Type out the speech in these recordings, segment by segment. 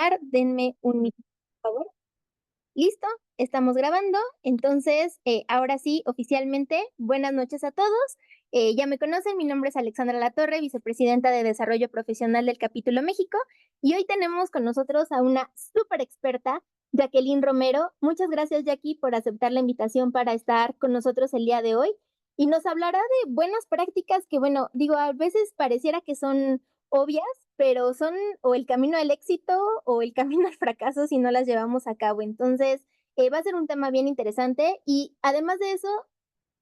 grabar. Denme un minuto, por favor. Listo, estamos grabando. Entonces, ahora sí, oficialmente, buenas noches a todos. Ya me conocen, mi nombre es Alexandra Latorre, vicepresidenta de Desarrollo Profesional del Capítulo México, y hoy tenemos con nosotros a una súper experta, Jacqueline Romero. Muchas gracias, Jackie, por aceptar la invitación para estar con nosotros el día de hoy. Y nos hablará de buenas prácticas que, bueno, digo, a veces pareciera que son obvias, pero son o el camino al éxito o el camino al fracaso si no las llevamos a cabo. Entonces, va a ser un tema bien interesante y además de eso,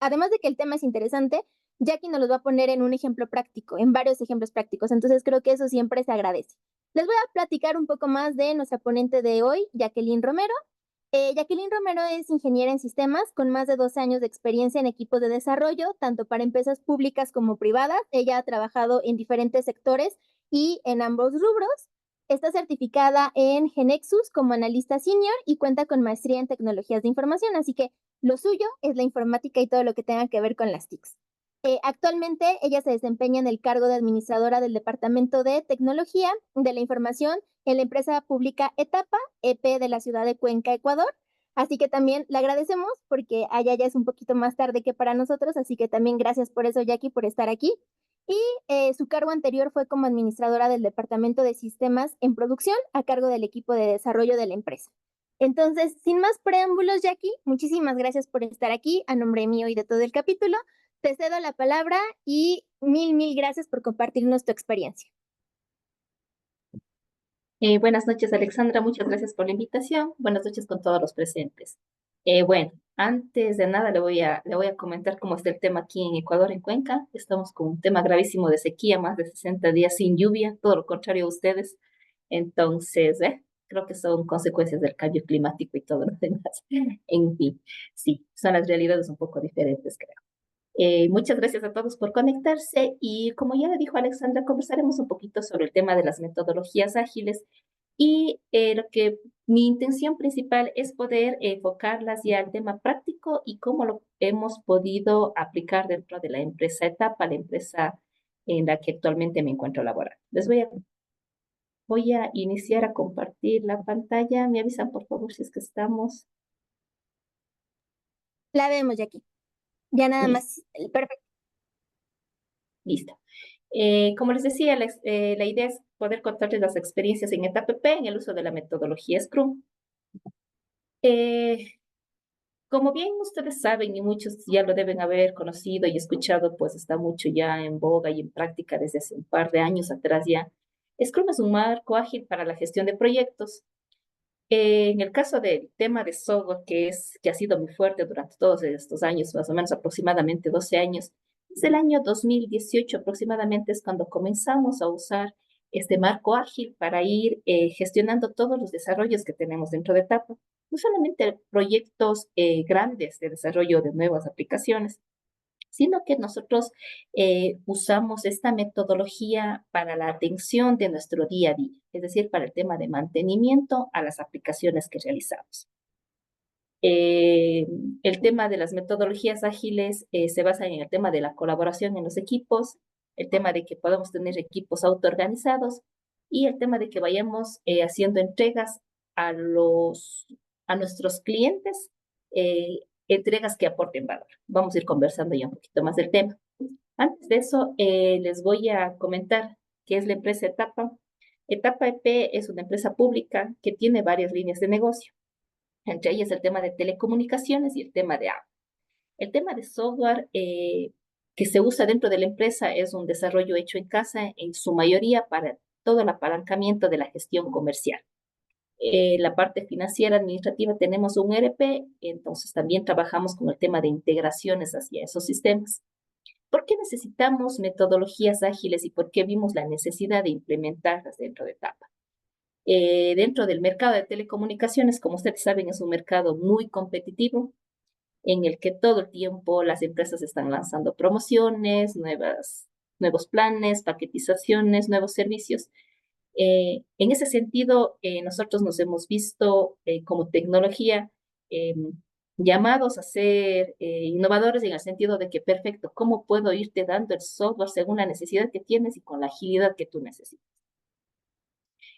además de que el tema es interesante, Jackie nos los va a poner en un ejemplo práctico, en varios ejemplos prácticos. Entonces, creo que eso siempre se agradece. Les voy a platicar un poco más de nuestra ponente de hoy, Jacqueline Romero. Jacqueline Romero es ingeniera en sistemas con más de 12 años de experiencia en equipos de desarrollo, tanto para empresas públicas como privadas. Ella ha trabajado en diferentes sectores y en ambos rubros. Está certificada en Genexus como analista senior y cuenta con maestría en tecnologías de información, así que lo suyo es la informática y todo lo que tenga que ver con las TICs. Actualmente ella se desempeña en el cargo de administradora del Departamento de Tecnología de la Información en la empresa pública Etapa, EP de la ciudad de Cuenca, Ecuador. Así que también le agradecemos porque allá ya es un poquito más tarde que para nosotros, así que también gracias por eso, Jackie, por estar aquí. Y su cargo anterior fue como administradora del Departamento de Sistemas en Producción a cargo del equipo de desarrollo de la empresa. Entonces, sin más preámbulos, Jackie, muchísimas gracias por estar aquí a nombre mío y de todo el capítulo. Te cedo la palabra y mil gracias por compartirnos tu experiencia. Buenas noches, Alexandra. Muchas gracias por la invitación. Buenas noches con todos los presentes. Bueno, antes de nada le voy a comentar cómo está el tema aquí en Ecuador, en Cuenca. Estamos con un tema gravísimo de sequía, más de 60 días sin lluvia, todo lo contrario a ustedes. Entonces, creo que son consecuencias del cambio climático y todo lo demás. En fin, sí, son las realidades un poco diferentes, creo. Muchas gracias a todos por conectarse y como ya le dijo Alexandra, conversaremos un poquito sobre el tema de las metodologías ágiles y lo que mi intención principal es poder enfocarlas ya al tema práctico y cómo lo hemos podido aplicar dentro de la empresa Etapa, la empresa en la que actualmente me encuentro laborando. Voy a iniciar a compartir la pantalla. Me avisan por favor si es que estamos. La vemos, Jackie. Ya nada Listo. más. Perfecto. Listo. Como les decía, la idea es poder contarles las experiencias en etapa P en el uso de la metodología Scrum. Eh, Como bien ustedes saben y muchos ya lo deben haber conocido y escuchado, pues está mucho ya en boga y en práctica desde hace un par de años atrás ya. Scrum es un marco ágil para la gestión de proyectos. En el caso del tema de software, que ha sido muy fuerte durante todos estos años, más o menos aproximadamente 12 años, desde el año 2018 aproximadamente es cuando comenzamos a usar este marco ágil para ir gestionando todos los desarrollos que tenemos dentro de Etapa. No solamente proyectos grandes de desarrollo de nuevas aplicaciones, sino que nosotros usamos esta metodología para la atención de nuestro día a día, es decir, para el tema de mantenimiento a las aplicaciones que realizamos. Eh, el tema de las metodologías ágiles se basa en el tema de la colaboración en los equipos, el tema de que podamos tener equipos autoorganizados y el tema de que vayamos haciendo entregas a a nuestros clientes, entregas que aporten valor. Vamos a ir conversando ya un poquito más del tema. Antes de eso, les voy a comentar qué es la empresa Etapa. Etapa EP es una empresa pública que tiene varias líneas de negocio, entre ellas el tema de telecomunicaciones y el tema de agua. El tema de software que se usa dentro de la empresa es un desarrollo hecho en casa, en su mayoría para todo el apalancamiento de la gestión comercial. La parte financiera administrativa tenemos un ERP, entonces también trabajamos con el tema de integraciones hacia esos sistemas. ¿Por qué necesitamos metodologías ágiles y por qué vimos la necesidad de implementarlas dentro de Etapa? Dentro del mercado de telecomunicaciones, como ustedes saben, es un mercado muy competitivo en el que todo el tiempo las empresas están lanzando promociones, nuevos planes, paquetizaciones, nuevos servicios. En ese sentido, nosotros nos hemos visto como tecnología eh, llamados a ser innovadores en el sentido de que, perfecto, ¿cómo puedo irte dando el software según la necesidad que tienes y con la agilidad que tú necesitas?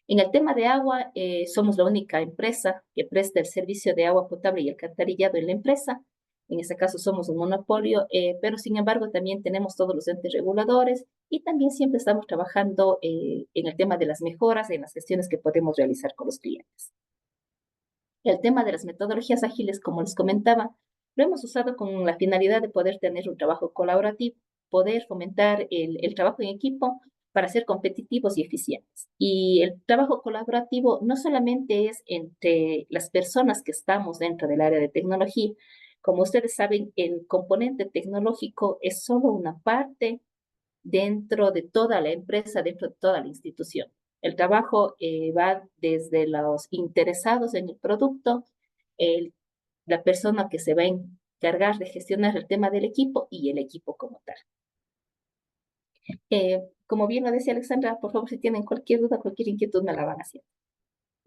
En el tema de agua, somos la única empresa que presta el servicio de agua potable y alcantarillado en la empresa. En este caso somos un monopolio, pero sin embargo también tenemos todos los entes reguladores y también siempre estamos trabajando en el tema de las mejoras, en las gestiones que podemos realizar con los clientes. El tema de las metodologías ágiles, como les comentaba, lo hemos usado con la finalidad de poder tener un trabajo colaborativo, poder fomentar el trabajo en equipo para ser competitivos y eficientes. Y el trabajo colaborativo no solamente es entre las personas que estamos dentro del área de tecnología. Como ustedes saben, el componente tecnológico es solo una parte dentro de toda la empresa, dentro de toda la institución. El trabajo va desde los interesados en el producto, el, la persona que se va a encargar de gestionar el tema del equipo y el equipo como tal. Como bien lo decía Alexandra, por favor, si tienen cualquier duda, cualquier inquietud, me la van haciendo.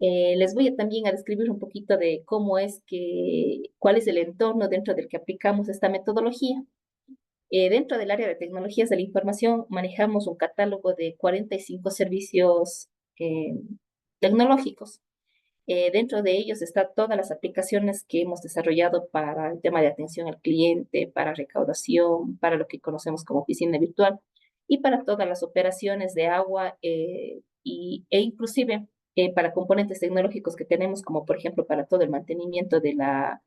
Les voy a también a describir un poquito de cuál es el entorno dentro del que aplicamos esta metodología. Dentro del área de tecnologías de la información manejamos un catálogo de 45 servicios eh, tecnológicos. Dentro de ellos están todas las aplicaciones que hemos desarrollado para el tema de atención al cliente, para recaudación, para lo que conocemos como oficina virtual y para todas las operaciones de agua e inclusive para componentes tecnológicos que tenemos, como por ejemplo para todo el mantenimiento de la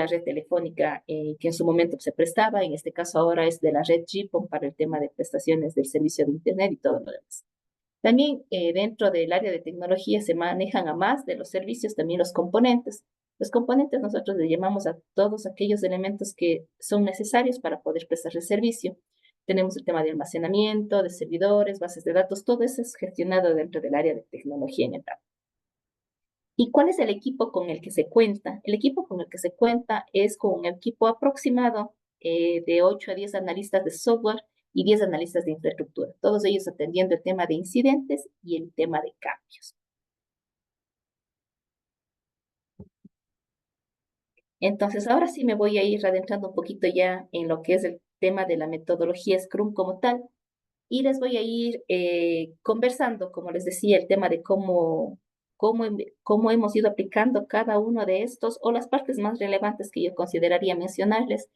red telefónica que en su momento se prestaba, en este caso ahora es de la red GPON para el tema de prestaciones del servicio de Internet y todo lo demás. También dentro del área de tecnología se manejan a más de los servicios también los componentes. Los componentes nosotros le llamamos a todos aquellos elementos que son necesarios para poder prestar el servicio. Tenemos el tema de almacenamiento, de servidores, bases de datos, todo eso es gestionado dentro del área de tecnología en etapa. ¿Y cuál es el equipo con el que se cuenta? El equipo con el que se cuenta es con un equipo aproximado de 8 a 10 analistas de software y 10 analistas de infraestructura, todos ellos atendiendo el tema de incidentes y el tema de cambios. Entonces, ahora sí me voy a ir adentrando un poquito ya en lo que es el tema de la metodología Scrum como tal, y les voy a ir conversando, como les decía, el tema de cómo hemos ido aplicando cada uno de estos o las partes más relevantes que yo consideraría mencionarles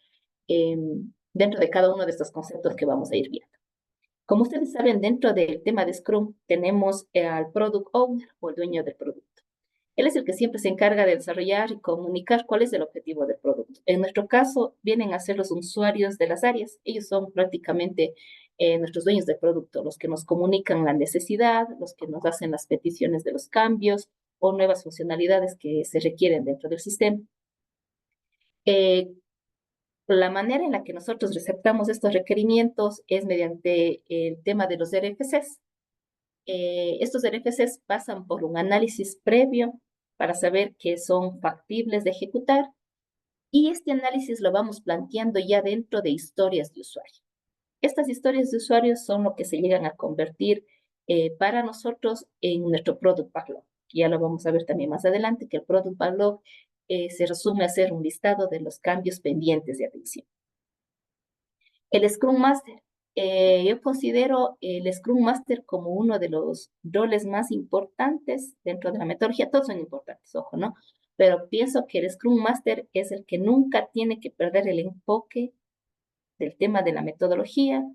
eh, dentro de cada uno de estos conceptos que vamos a ir viendo. Como ustedes saben, dentro del tema de Scrum tenemos al Product Owner o el dueño del producto. Él es el que siempre se encarga de desarrollar y comunicar cuál es el objetivo del producto. En nuestro caso, vienen a ser los usuarios de las áreas. Ellos son prácticamente nuestros dueños del producto, los que nos comunican la necesidad, los que nos hacen las peticiones de los cambios o nuevas funcionalidades que se requieren dentro del sistema. Eh, la manera en la que nosotros receptamos estos requerimientos es mediante el tema de los RFCs. Estos RFCs pasan por un análisis previo para saber que son factibles de ejecutar y este análisis lo vamos planteando ya dentro de historias de usuario. Estas historias de usuario son lo que se llegan a convertir para nosotros en nuestro Product Backlog. Ya lo vamos a ver también más adelante, que el Product Backlog se resume a hacer un listado de los cambios pendientes de atención. El Scrum Master. Yo considero el Scrum Master como uno de los roles más importantes dentro de la metodología. Todos son importantes, ojo, ¿no? Pero pienso que el Scrum Master es el que nunca tiene que perder el enfoque del tema de la metodología,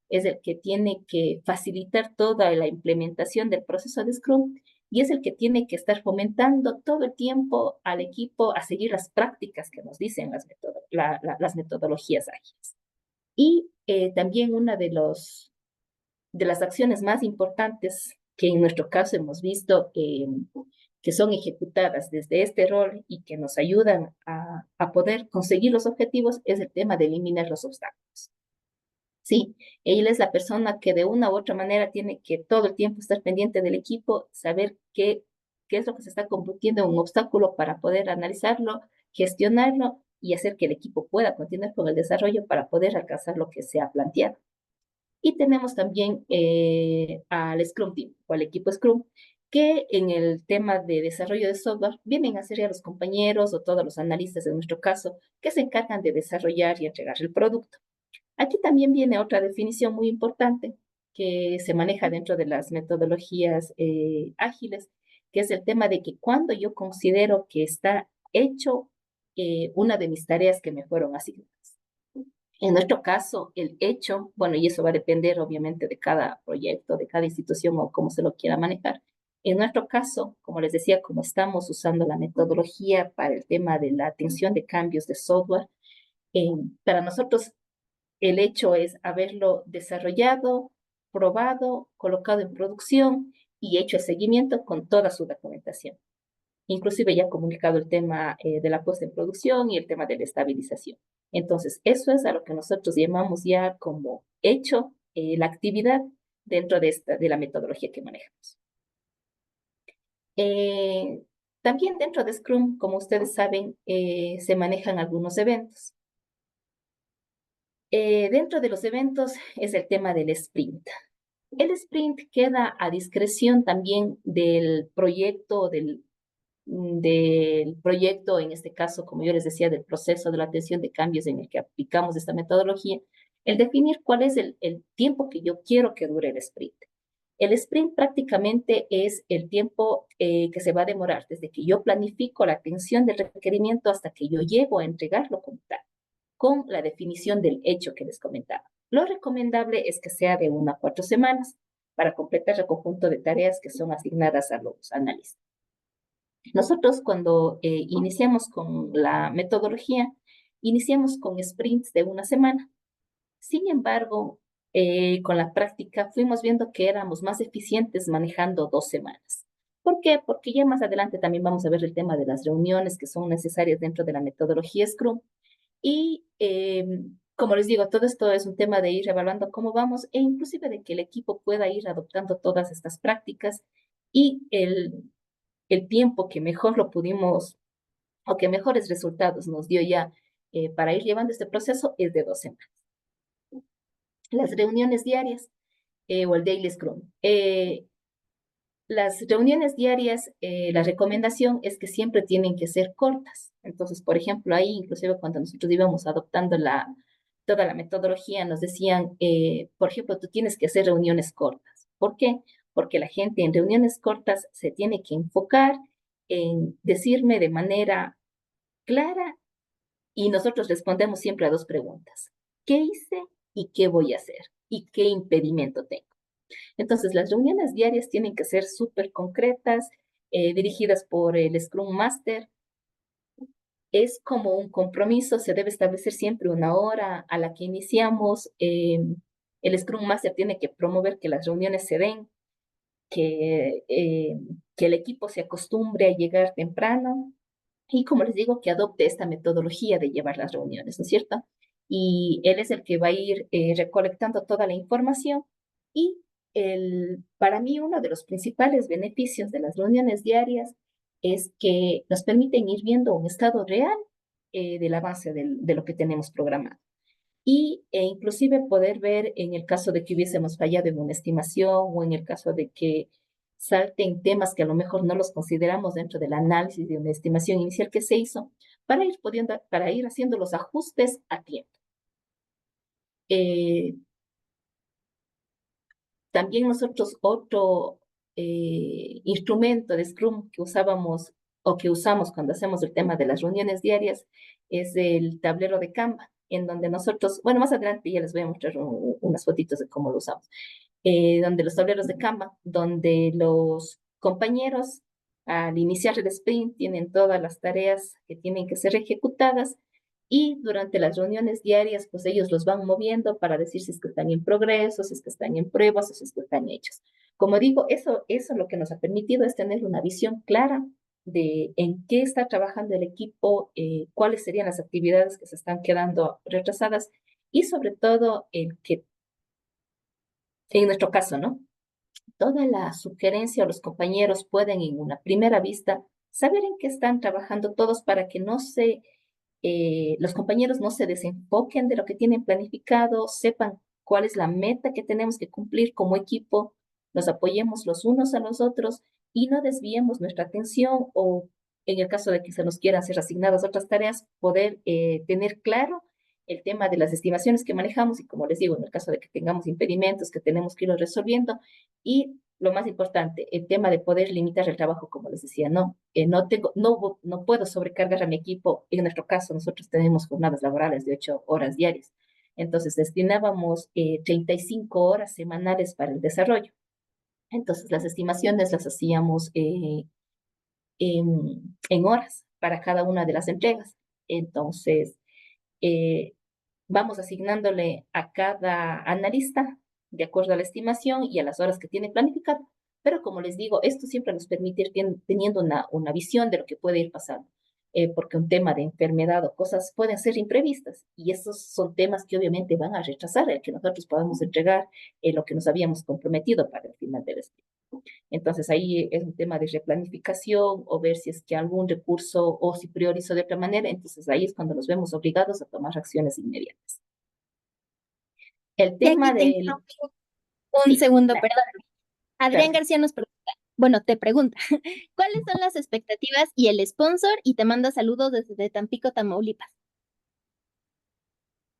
es el que tiene que facilitar toda la implementación del proceso de Scrum y es el que tiene que estar fomentando todo el tiempo al equipo a seguir las prácticas que nos dicen las metodologías ágiles. Y también una de las acciones más importantes que en nuestro caso hemos visto que son ejecutadas desde este rol y que nos ayudan a poder conseguir los objetivos es el tema de eliminar los obstáculos. Sí, él es la persona que de una u otra manera tiene que todo el tiempo estar pendiente del equipo, saber qué es lo que se está convirtiendo en un obstáculo para poder analizarlo, gestionarlo y hacer que el equipo pueda continuar con el desarrollo para poder alcanzar lo que se ha planteado. Y tenemos también al Scrum Team o al equipo Scrum, que en el tema de desarrollo de software vienen a ser ya los compañeros o todos los analistas en nuestro caso que se encargan de desarrollar y entregar el producto. Aquí también viene otra definición muy importante, que se maneja dentro de las metodologías ágiles, que es el tema de que cuando yo considero que está hecho una de mis tareas que me fueron asignadas. En nuestro caso, el hecho, bueno, y eso va a depender obviamente de cada proyecto, de cada institución o cómo se lo quiera manejar. En nuestro caso, como les decía, como estamos usando la metodología para el tema de la atención de cambios de software, eh, para nosotros el hecho es haberlo desarrollado, probado, colocado en producción y hecho el seguimiento con toda su documentación. Inclusive ya comunicado el tema de la puesta en producción y el tema de la estabilización. Entonces, eso es a lo que nosotros llamamos ya como hecho la actividad dentro de la metodología que manejamos. Eh, También dentro de Scrum, como ustedes saben, se manejan algunos eventos. Dentro de los eventos es el tema del sprint. El sprint queda a discreción también del proyecto, del proyecto, en este caso, como yo les decía, del proceso de la atención de cambios en el que aplicamos esta metodología, el definir cuál es el tiempo que yo quiero que dure el sprint. El sprint prácticamente es el tiempo que se va a demorar desde que yo planifico la atención del requerimiento hasta que yo llego a entregarlo como tal, con la definición del hecho que les comentaba. Lo recomendable es que sea de 1 a 4 semanas para completar el conjunto de tareas que son asignadas a los analistas. Nosotros cuando iniciamos con la metodología, iniciamos con sprints de 1 semana. Sin embargo, con la práctica fuimos viendo que éramos más eficientes manejando 2 semanas. ¿Por qué? Porque ya más adelante también vamos a ver el tema de las reuniones que son necesarias dentro de la metodología Scrum. Y como les digo, todo esto es un tema de ir evaluando cómo vamos e inclusive de que el equipo pueda ir adoptando todas estas prácticas y el tiempo que mejor lo pudimos o que mejores resultados nos dio ya para ir llevando este proceso es de 2 semanas. Las reuniones diarias o el Daily Scrum. Las reuniones diarias, la recomendación es que siempre tienen que ser cortas. Entonces, por ejemplo, ahí inclusive cuando nosotros íbamos adoptando toda la metodología, nos decían, por ejemplo, tú tienes que hacer reuniones cortas. ¿Por qué? Porque la gente en reuniones cortas se tiene que enfocar en decirme de manera clara y nosotros respondemos siempre a 2 preguntas. ¿Qué hice y qué voy a hacer? ¿Y qué impedimento tengo? Entonces, las reuniones diarias tienen que ser súper concretas, dirigidas por el Scrum Master. Es como un compromiso, se debe establecer siempre una hora a la que iniciamos. El Scrum Master tiene que promover que las reuniones se den, que el equipo se acostumbre a llegar temprano y, como les digo, que adopte esta metodología de llevar las reuniones, ¿no es cierto? Y él es el que va a ir recolectando toda la información y para mí uno de los principales beneficios de las reuniones diarias es que nos permiten ir viendo un estado real del avance de lo que tenemos programado e inclusive poder ver en el caso de que hubiésemos fallado en una estimación o en el caso de que salten temas que a lo mejor no los consideramos dentro del análisis de una estimación inicial que se hizo, para ir haciendo los ajustes a tiempo. Eh, También nosotros otro instrumento de Scrum que usábamos o que usamos cuando hacemos el tema de las reuniones diarias es el tablero de Canva, en donde nosotros, bueno, más adelante ya les voy a mostrar unas fotitos de cómo lo usamos, donde los tableros de Canva, donde los compañeros al iniciar el sprint tienen todas las tareas que tienen que ser ejecutadas y durante las reuniones diarias, pues ellos los van moviendo para decir si es que están en progreso, si es que están en pruebas o si es que están hechos. Como digo, eso lo que nos ha permitido es tener una visión clara de en qué está trabajando el equipo, cuáles serían las actividades que se están quedando retrasadas y sobre todo el que, en nuestro caso, ¿no? Toda la sugerencia o los compañeros pueden en una primera vista saber en qué están trabajando todos para que los compañeros no se desenfoquen de lo que tienen planificado, sepan cuál es la meta que tenemos que cumplir como equipo, nos apoyemos los unos a los otros y no desviemos nuestra atención o en el caso de que se nos quieran ser asignadas otras tareas, poder tener claro el tema de las estimaciones que manejamos y como les digo, en el caso de que tengamos impedimentos que tenemos que irlos resolviendo y lo más importante, el tema de poder limitar el trabajo, como les decía, no puedo sobrecargar a mi equipo. En nuestro caso, nosotros tenemos jornadas laborales de 8 horas diarias. Entonces, destinábamos 35 horas semanales para el desarrollo. Entonces, las estimaciones las hacíamos en horas para cada una de las entregas. Entonces, eh, vamos asignándole a cada analista de acuerdo a la estimación y a las horas que tiene planificado. Pero como les digo, esto siempre nos permite ir teniendo una visión de lo que puede ir pasando, porque un tema de enfermedad o cosas pueden ser imprevistas y esos son temas que obviamente van a retrasar el que nosotros podamos entregar lo que nos habíamos comprometido para el final del estudio. Entonces ahí es un tema de replanificación o ver si es que algún recurso o si priorizo de otra manera, entonces ahí es cuando nos vemos obligados a tomar acciones inmediatas. El Y aquí tema te del... interrumpo un Sí, segundo, claro, perdón. Adrián claro. García nos pregunta, bueno, te pregunta, ¿cuáles son las expectativas y el sponsor? Y te manda saludos desde Tampico, Tamaulipas.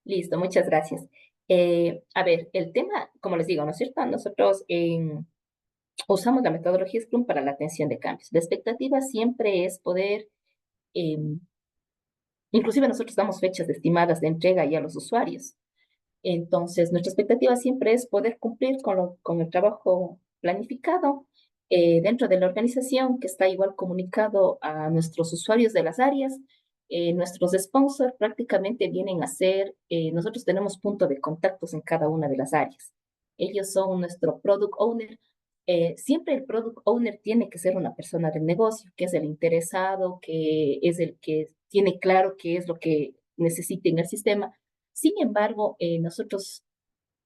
Listo, muchas gracias. A ver, el tema, como les digo, ¿no es cierto? Nosotros usamos la metodología Scrum para la atención de cambios. La expectativa siempre es poder, eh, inclusive nosotros damos fechas estimadas de entrega ya a los usuarios. Entonces, nuestra expectativa siempre es poder cumplir con el trabajo planificado dentro de la organización, que está igual comunicado a nuestros usuarios de las áreas. Nuestros sponsors prácticamente vienen a ser, nosotros tenemos punto de contactos en cada una de las áreas. Ellos son nuestro product owner. Siempre el product owner tiene que ser una persona del negocio, que es el interesado, que es el que tiene claro qué es lo que necesita en el sistema. Sin embargo, nosotros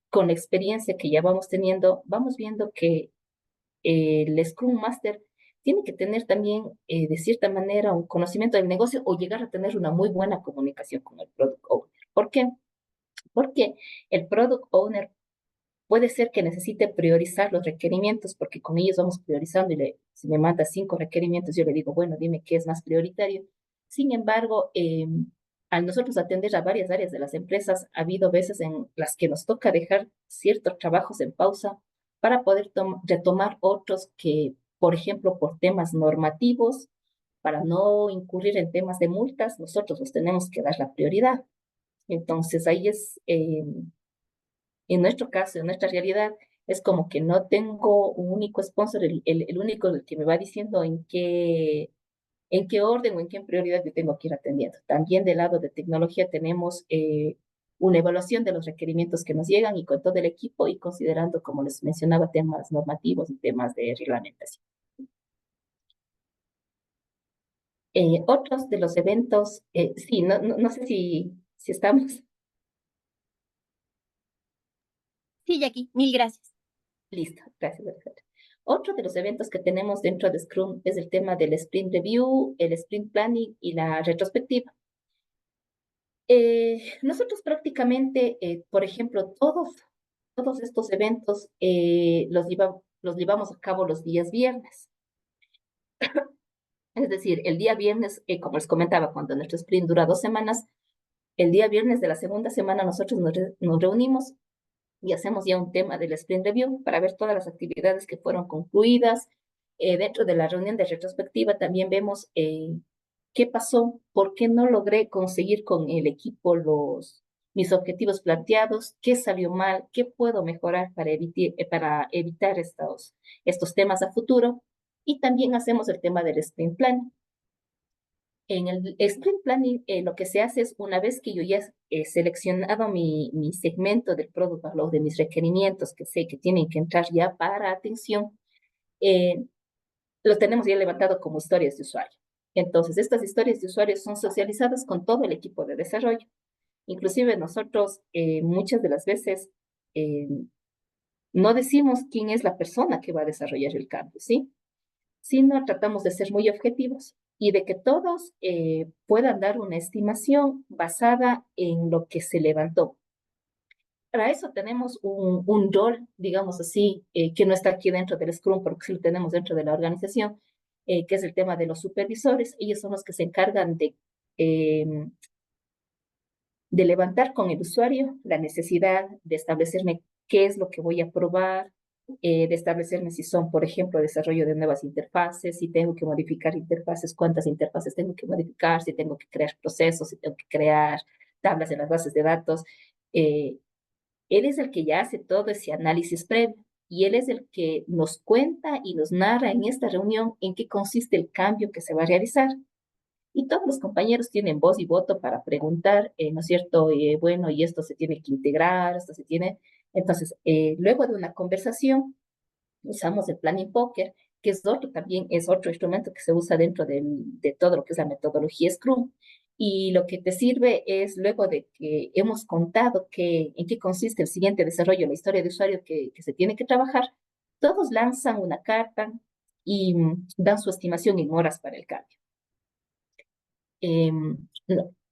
con la experiencia que ya vamos teniendo, vamos viendo que el Scrum Master tiene que tener también, de cierta manera, un conocimiento del negocio o llegar a tener una muy buena comunicación con el Product Owner. ¿Por qué? Porque el Product Owner puede ser que necesite priorizar los requerimientos, porque con ellos vamos priorizando y si me manda 5 requerimientos, yo le digo, bueno, dime qué es más prioritario. Sin embargo, al nosotros atender a varias áreas de las empresas, ha habido veces en las que nos toca dejar ciertos trabajos en pausa para poder retomar otros que, por ejemplo, por temas normativos, para no incurrir en temas de multas, nosotros los tenemos que dar la prioridad. Entonces, ahí es en nuestro caso, en nuestra realidad, es como que no tengo un único sponsor, el único que me va diciendo en qué orden o en qué prioridad yo tengo que ir atendiendo. También del lado de tecnología tenemos una evaluación de los requerimientos que nos llegan y con todo el equipo y considerando, como les mencionaba, temas normativos y temas de reglamentación. Otros de los eventos, sí, no sé si estamos Sí, Jackie, mil gracias. listo. Gracias, Alejandra. Otro de los eventos que tenemos dentro de Scrum es el tema del Sprint Review, el Sprint Planning y la retrospectiva. Nosotros prácticamente, por ejemplo, todos estos eventos los llevamos a cabo los días viernes. Es decir, el día viernes, como les comentaba, cuando nuestro sprint dura 2 semanas, el día viernes de la segunda semana nosotros nos reunimos y hacemos ya un tema del sprint review para ver todas las actividades que fueron concluidas. Dentro de la reunión de retrospectiva también vemos qué pasó, por qué no logré conseguir con el equipo mis objetivos planteados, qué salió mal, qué puedo mejorar para evitar estos temas a futuro. Y también hacemos el tema del sprint plan. En el sprint planning, lo que se hace es una vez que yo ya he seleccionado mi segmento del product backlog, de mis requerimientos que sé que tienen que entrar ya para atención, eh, lo tenemos ya levantado como historias de usuario. Entonces, estas historias de usuario son socializadas con todo el equipo de desarrollo. Inclusive nosotros muchas de las veces eh, no decimos quién es la persona que va a desarrollar el cambio, ¿sí? Sino tratamos de ser muy objetivos y de que todos puedan dar una estimación basada en lo que se levantó. Para eso tenemos un rol, digamos así, que no está aquí dentro del Scrum, porque sí lo tenemos dentro de la organización, que es el tema de los supervisores. Ellos son los que se encargan de eh, de levantar con el usuario la necesidad de establecerme qué es lo que voy a probar, de establecerme si son, por ejemplo, desarrollo de nuevas interfaces, si tengo que modificar interfaces, cuántas interfaces tengo que modificar, si tengo que crear procesos, si tengo que crear tablas en las bases de datos. Eh, Él es el que ya hace todo ese análisis previo y él es el que nos cuenta y nos narra en esta reunión en qué consiste el cambio que se va a realizar. Y todos los compañeros tienen voz y voto para preguntar, ¿no es cierto? Bueno, y esto se tiene que integrar, esto se tiene. Entonces, luego de una conversación, usamos el planning poker, que es otro también, es otro instrumento que se usa dentro de todo lo que es la metodología Scrum. Y lo que te sirve es, luego de que hemos contado en qué consiste el siguiente desarrollo, la historia de usuario que se tiene que trabajar, todos lanzan una carta y dan su estimación en horas para el cambio.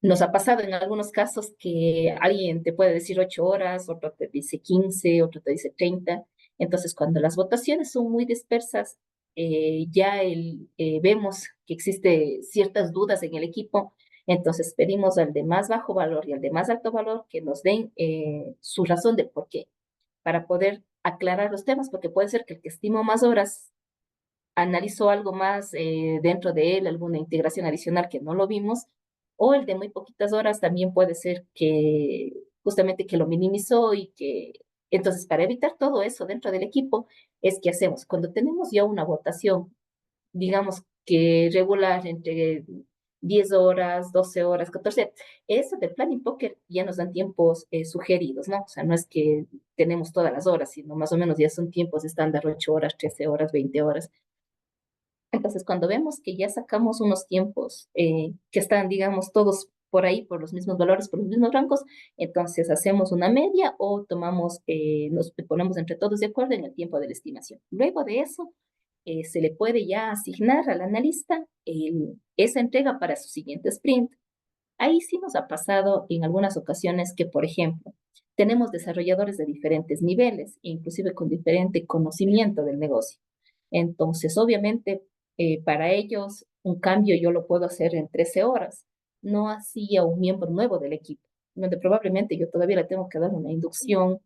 Nos ha pasado en algunos casos que alguien te puede decir 8 horas, otro te dice 15, otro te dice 30. Entonces, cuando las votaciones son muy dispersas, vemos que existe ciertas dudas en el equipo. Entonces, pedimos al de más bajo valor y al de más alto valor que nos den su razón de por qué, para poder aclarar los temas, porque puede ser que el que estimó más horas analizó algo más dentro de él, alguna integración adicional que no lo vimos, o el de muy poquitas horas también puede ser que justamente que lo minimizó y que... Entonces, para evitar todo eso dentro del equipo, es que hacemos, cuando tenemos ya una votación, digamos que regular entre 10 horas, 12 horas, 14, eso de planning poker ya nos dan tiempos sugeridos, ¿no? O sea, no es que tenemos todas las horas, sino más o menos ya son tiempos estándar, 8 horas, 13 horas, 20 horas. Entonces, cuando vemos que ya sacamos unos tiempos que están, digamos, todos por ahí, por los mismos valores, por los mismos rangos, entonces hacemos una media o tomamos, nos ponemos entre todos de acuerdo en el tiempo de la estimación. Luego de eso, se le puede ya asignar al analista esa entrega para su siguiente sprint. Ahí sí nos ha pasado en algunas ocasiones que, por ejemplo, tenemos desarrolladores de diferentes niveles, inclusive con diferente conocimiento del negocio. Entonces, obviamente, para ellos, un cambio yo lo puedo hacer en 13 horas, no así a un miembro nuevo del equipo, donde probablemente yo todavía le tengo que dar una inducción,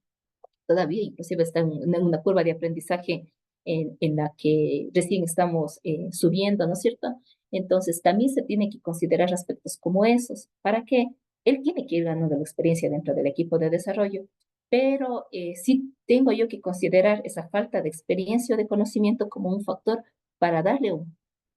todavía inclusive está en una curva de aprendizaje en la que recién estamos subiendo, ¿no es cierto? Entonces, también se tiene que considerar aspectos como esos, para que él tiene que ir ganando la experiencia dentro del equipo de desarrollo, pero sí tengo yo que considerar esa falta de experiencia o de conocimiento como un factor para darle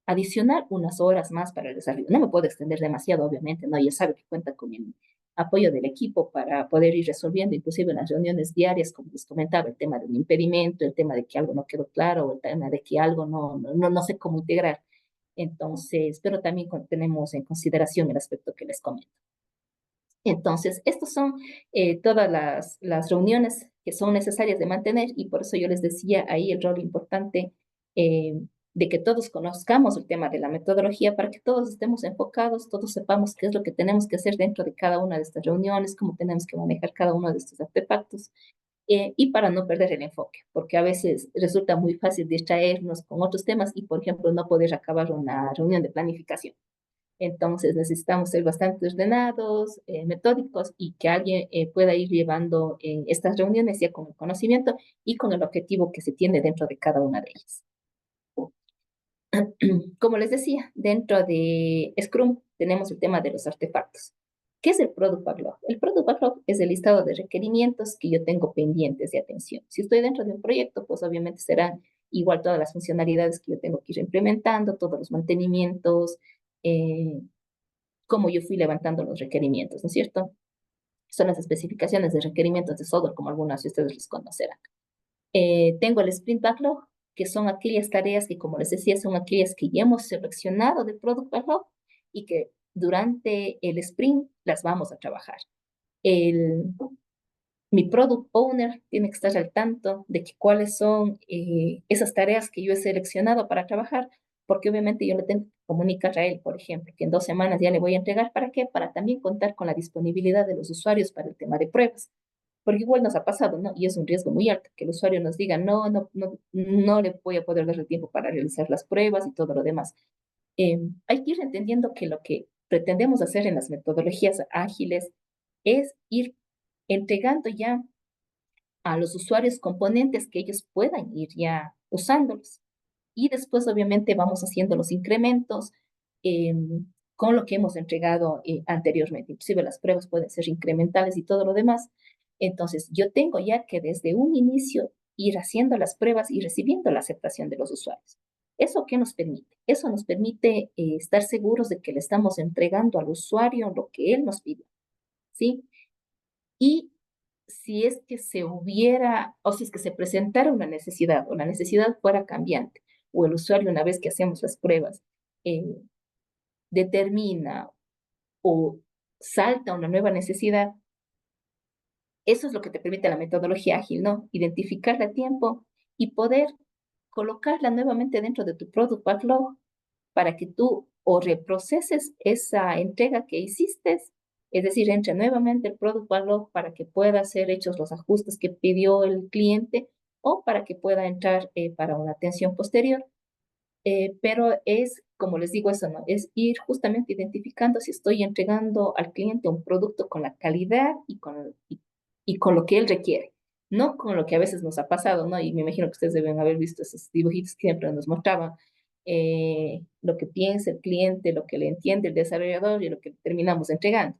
adicionar unas horas más para el desarrollo. No me puedo extender demasiado, obviamente, ¿no? Ya sabe que cuenta con el apoyo del equipo para poder ir resolviendo, inclusive en las reuniones diarias, como les comentaba, el tema de un impedimento, el tema de que algo no quedó claro, o el tema de que algo no sé cómo integrar. Entonces, pero también tenemos en consideración el aspecto que les comento. Entonces, estas son todas las reuniones que son necesarias de mantener y por eso yo les decía ahí el rol importante eh, de que todos conozcamos el tema de la metodología para que todos estemos enfocados, todos sepamos qué es lo que tenemos que hacer dentro de cada una de estas reuniones, cómo tenemos que manejar cada uno de estos artefactos y para no perder el enfoque, porque a veces resulta muy fácil distraernos con otros temas y, por ejemplo, no poder acabar una reunión de planificación. Entonces necesitamos ser bastante ordenados, metódicos y que alguien pueda ir llevando estas reuniones ya con el conocimiento y con el objetivo que se tiene dentro de cada una de ellas. Como les decía, dentro de Scrum tenemos el tema de los artefactos. ¿Qué es el Product Backlog? El Product Backlog es el listado de requerimientos que yo tengo pendientes de atención. Si estoy dentro de un proyecto, pues obviamente serán igual todas las funcionalidades que yo tengo que ir implementando, todos los mantenimientos, eh, cómo yo fui levantando los requerimientos, ¿no es cierto? Son las especificaciones de requerimientos de software, como algunas de ustedes los conocerán. Tengo el Sprint Backlog, que son aquellas tareas que, como les decía, son aquellas que ya hemos seleccionado de Product Backlog y que durante el sprint las vamos a trabajar. El, Mi Product Owner tiene que estar al tanto de que cuáles son esas tareas que yo he seleccionado para trabajar, porque obviamente yo le tengo que comunicar a él, por ejemplo, que en 2 semanas ya le voy a entregar. ¿Para qué? Para también contar con la disponibilidad de los usuarios para el tema de pruebas. Porque igual nos ha pasado, ¿no? Y es un riesgo muy alto que el usuario nos diga, no le voy a poder dar el tiempo para realizar las pruebas y todo lo demás. Hay que ir entendiendo que lo que pretendemos hacer en las metodologías ágiles es ir entregando ya a los usuarios componentes que ellos puedan ir ya usándolos. Y después, obviamente, vamos haciendo los incrementos eh, con lo que hemos entregado anteriormente. Inclusive las pruebas pueden ser incrementales y todo lo demás. Entonces, yo tengo ya que desde un inicio ir haciendo las pruebas y recibiendo la aceptación de los usuarios. ¿Eso qué nos permite? Eso nos permite estar seguros de que le estamos entregando al usuario lo que él nos pide, ¿sí? Y si es que se hubiera, o si es que se presentara una necesidad, o la necesidad fuera cambiante, o el usuario, una vez que hacemos las pruebas, eh, determina o salta una nueva necesidad, eso es lo que te permite la metodología ágil, ¿no? Identificarla a tiempo y poder colocarla nuevamente dentro de tu product backlog para que tú o reproceses esa entrega que hiciste, es decir, entra nuevamente el product backlog para que pueda ser hechos los ajustes que pidió el cliente o para que pueda entrar para una atención posterior. Pero es, como les digo, eso no, es ir justamente identificando si estoy entregando al cliente un producto con la calidad y con lo que él requiere, no con lo que a veces nos ha pasado, ¿no? Y me imagino que ustedes deben haber visto esos dibujitos que siempre nos mostraban, lo que piensa el cliente, lo que le entiende el desarrollador y lo que terminamos entregando.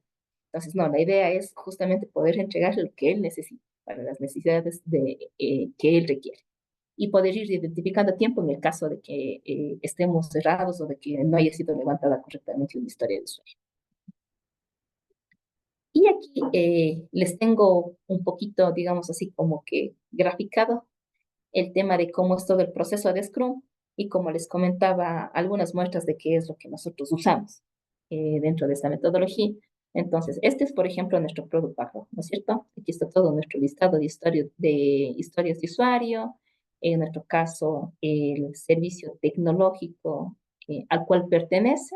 Entonces, no, la idea es justamente poder entregar lo que él necesita para las necesidades que él requiere y poder ir identificando a tiempo en el caso de que estemos cerrados o de que no haya sido levantada correctamente una historia de usuario. Y aquí les tengo un poquito, digamos así, como que graficado el tema de cómo es todo el proceso de Scrum y como les comentaba, algunas muestras de qué es lo que nosotros usamos dentro de esta metodología. Entonces, este es, por ejemplo, nuestro Product Backlog, ¿no es cierto? Aquí está todo nuestro listado de historias de usuario, en nuestro caso, el servicio tecnológico al cual pertenece,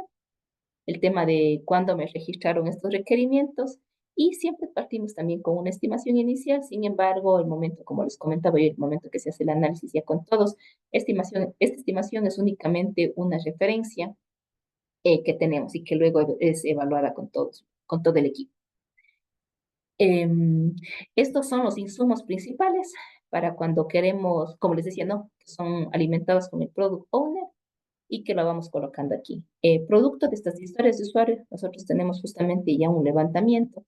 el tema de cuándo me registraron estos requerimientos y siempre partimos también con una estimación inicial. Sin embargo, el momento, como les comentaba yo, el momento que se hace el análisis ya con todos, esta estimación es únicamente una referencia que tenemos y que luego es evaluada con todos, con todo el equipo. Eh, Estos son los insumos principales para cuando queremos, como les decía, no, que son alimentados con el Product Owner y que lo vamos colocando aquí. Producto de estas historias de usuario, nosotros tenemos justamente ya un levantamiento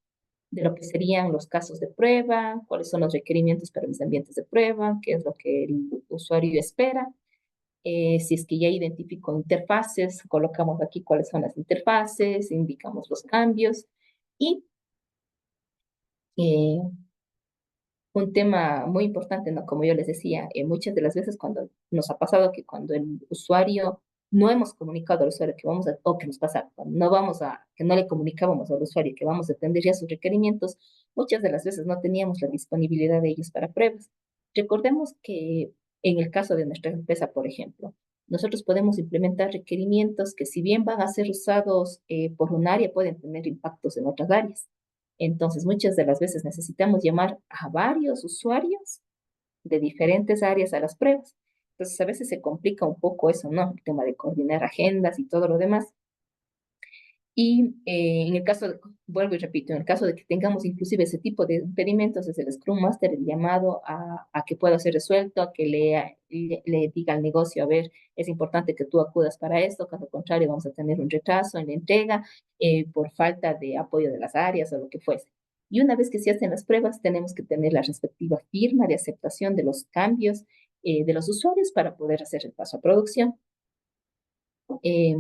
de lo que serían los casos de prueba, cuáles son los requerimientos para los ambientes de prueba, qué es lo que el usuario espera. Si es que ya identifico interfaces, colocamos aquí cuáles son las interfaces, indicamos los cambios y eh, un tema muy importante, ¿no? Como yo les decía, muchas de las veces cuando nos ha pasado que cuando el usuario no hemos comunicado al usuario que vamos a, o que nos pasa, cuando no vamos a, que no le comunicábamos al usuario que vamos a atender ya sus requerimientos, muchas de las veces no teníamos la disponibilidad de ellos para pruebas. Recordemos que en el caso de nuestra empresa, por ejemplo, nosotros podemos implementar requerimientos que si bien van a ser usados por un área, pueden tener impactos en otras áreas. Entonces, muchas de las veces necesitamos llamar a varios usuarios de diferentes áreas a las pruebas. Entonces, a veces se complica un poco eso, ¿no? El tema de coordinar agendas y todo lo demás. Y en el caso, vuelvo y repito, en el caso de que tengamos inclusive ese tipo de impedimentos, es el Scrum Master el llamado a que pueda ser resuelto, a que le diga al negocio, a ver, es importante que tú acudas para esto, caso contrario vamos a tener un retraso en la entrega por falta de apoyo de las áreas o lo que fuese. Y una vez que se hacen las pruebas, tenemos que tener la respectiva firma de aceptación de los cambios de los usuarios para poder hacer el paso a producción. Eh,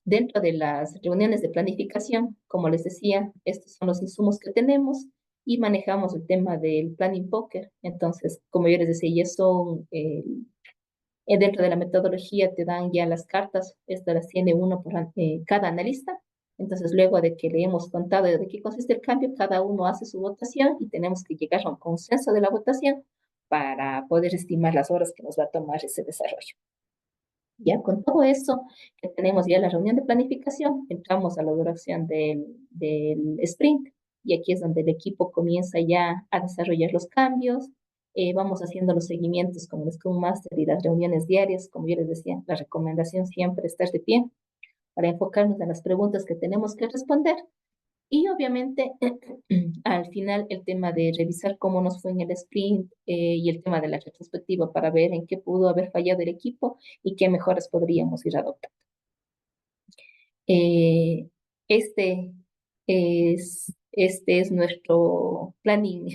Dentro de las reuniones de planificación, como les decía, estos son los insumos que tenemos y manejamos el tema del planning poker. Entonces, como yo les decía, ya son, dentro de la metodología te dan ya las cartas, estas las tiene uno por cada analista. Entonces, luego de que le hemos contado de qué consiste el cambio, cada uno hace su votación y tenemos que llegar a un consenso de la votación para poder estimar las horas que nos va a tomar ese desarrollo. Ya con todo eso, que tenemos ya la reunión de planificación, entramos a la duración del sprint y aquí es donde el equipo comienza ya a desarrollar los cambios. Vamos haciendo los seguimientos con el Scrum Master y las reuniones diarias. Como yo les decía, la recomendación siempre es estar de pie para enfocarnos en las preguntas que tenemos que responder Y obviamente, al final, el tema de revisar cómo nos fue en el sprint y el tema de la retrospectiva para ver en qué pudo haber fallado el equipo y qué mejoras podríamos ir adoptando. Eh, este este es nuestro planning.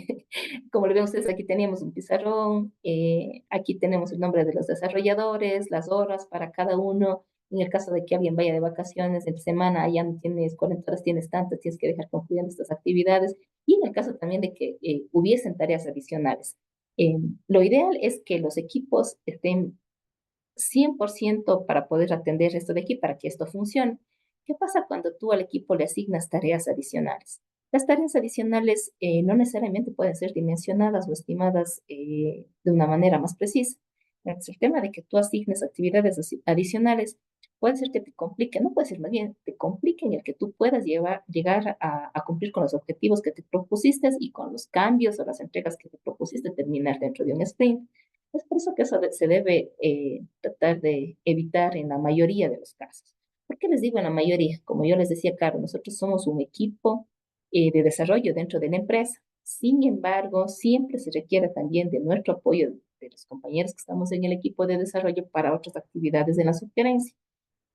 Como lo ven ustedes, aquí teníamos un pizarrón, aquí tenemos el nombre de los desarrolladores, las horas para cada uno. En el caso de que alguien vaya de vacaciones en semana, ya no tienes 40 horas, tienes tantas, tienes que dejar concluyendo estas actividades. Y en el caso también de que hubiesen tareas adicionales. Lo ideal es que los equipos estén 100% para poder atender esto de aquí, para que esto funcione. ¿Qué pasa cuando tú al equipo le asignas tareas adicionales? Las tareas adicionales no necesariamente pueden ser dimensionadas o estimadas de una manera más precisa. Entonces, el tema de que tú asignes actividades adicionales puede ser que te complique, no puede ser más bien, te complique en el que tú puedas llegar a cumplir con los objetivos que te propusiste y con los cambios o las entregas que te propusiste terminar dentro de un sprint. Es por eso que eso se debe tratar de evitar en la mayoría de los casos. ¿Por qué les digo en la mayoría? Como yo les decía, claro, nosotros somos un equipo de desarrollo dentro de la empresa. Sin embargo, siempre se requiere también de nuestro apoyo de los compañeros que estamos en el equipo de desarrollo para otras actividades de la sugerencia.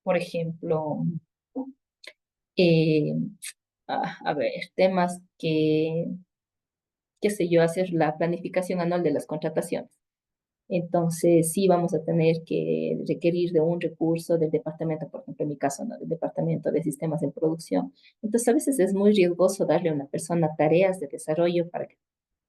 Por ejemplo, eh, a ver, temas qué sé yo, hacer la planificación anual de las contrataciones. Entonces, sí vamos a tener que requerir de un recurso del departamento, por ejemplo, en mi caso, ¿no? Del departamento de sistemas de producción. Entonces, a veces es muy riesgoso darle a una persona tareas de desarrollo para que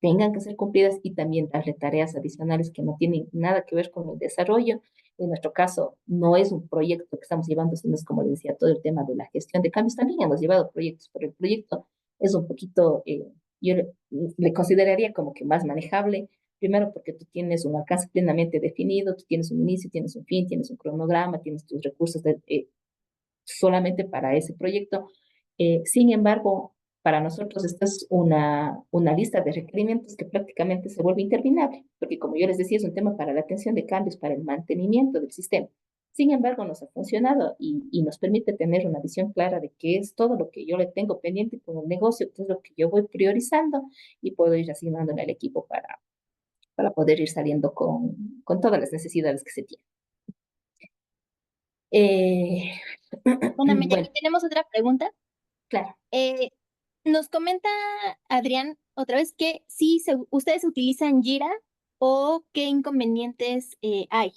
tengan que ser cumplidas y también darle tareas adicionales que no tienen nada que ver con el desarrollo. En nuestro caso, no es un proyecto que estamos llevando, sino es como les decía, todo el tema de la gestión de cambios. También hemos llevado proyectos, pero el proyecto es un poquito, yo le consideraría como que más manejable. Primero porque tú tienes un alcance plenamente definido, tú tienes un inicio, tienes un fin, tienes un cronograma, tienes tus recursos solamente para ese proyecto. Sin embargo, para nosotros esta es una lista de requerimientos que prácticamente se vuelve interminable, porque como yo les decía, es un tema para la atención de cambios, para el mantenimiento del sistema. Sin embargo, nos ha funcionado y nos permite tener una visión clara de qué es todo lo que yo le tengo pendiente con el negocio, qué es lo que yo voy priorizando y puedo ir asignándole al equipo para poder ir saliendo con todas las necesidades que se tienen. Eh, Bueno, Maya, bueno, aquí tenemos otra pregunta. claro. Eh, nos comenta Adrián otra vez que si ustedes utilizan Jira o qué inconvenientes hay.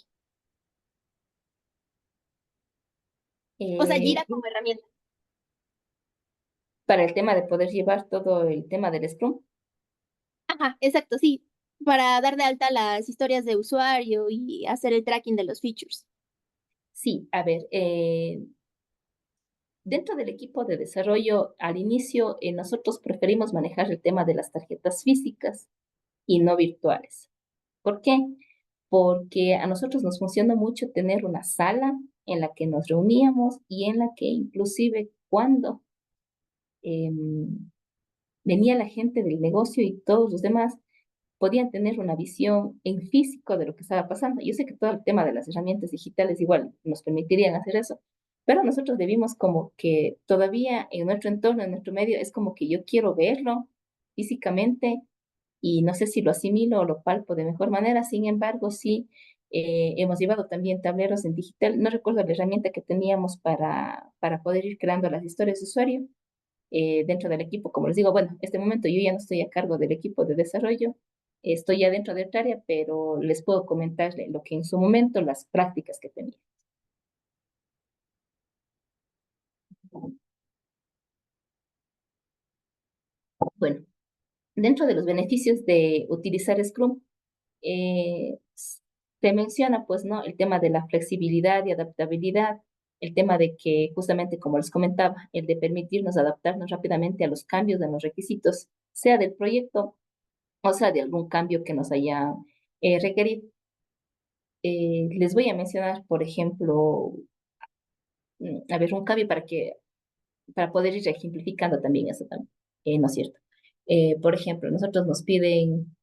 O sea, Eh, Jira como herramienta. para el tema de poder llevar todo el tema del Scrum, Ajá, exacto, sí. Para dar de alta las historias de usuario y hacer el tracking de los features. sí, a ver, dentro del equipo de desarrollo, al inicio, nosotros preferimos manejar el tema de las tarjetas físicas y no virtuales. ¿Por qué? Porque a nosotros nos funciona mucho tener una sala en la que nos reuníamos y en la que inclusive cuando venía la gente del negocio y todos los demás podían tener una visión en físico de lo que estaba pasando. Yo sé que todo el tema de las herramientas digitales igual nos permitirían hacer eso, pero nosotros debimos como que todavía en nuestro entorno, en nuestro medio, es como que yo quiero verlo físicamente y no sé si lo asimilo o lo palpo de mejor manera. Sin embargo, sí hemos llevado también tableros en digital. No recuerdo la herramienta que teníamos para poder ir creando las historias de usuario dentro del equipo. Como les digo, bueno, en este momento yo ya no estoy a cargo del equipo de desarrollo, estoy ya dentro del área, pero les puedo comentar lo que en su momento, las prácticas que tenía. Bueno, dentro de los beneficios de utilizar Scrum, se menciona, pues, ¿no? El tema de la flexibilidad y adaptabilidad, el tema de que, justamente como les comentaba, el de permitirnos adaptarnos rápidamente a los cambios de los requisitos, sea del proyecto o sea de algún cambio que nos haya requerido. Les voy a mencionar, por ejemplo, a ver, un cambio para poder ir ejemplificando también eso también, ¿no es cierto? Por ejemplo, nosotros nos piden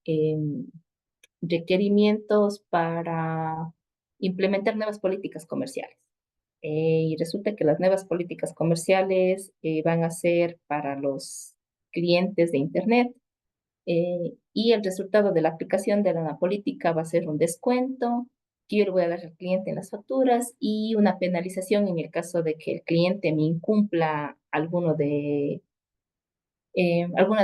requerimientos para implementar nuevas políticas comerciales. y resulta que las nuevas políticas comerciales van a ser para los clientes de Internet y el resultado de la aplicación de la política va a ser un descuento que yo le voy a dar al cliente en las facturas y una penalización en el caso de que el cliente me incumpla alguna de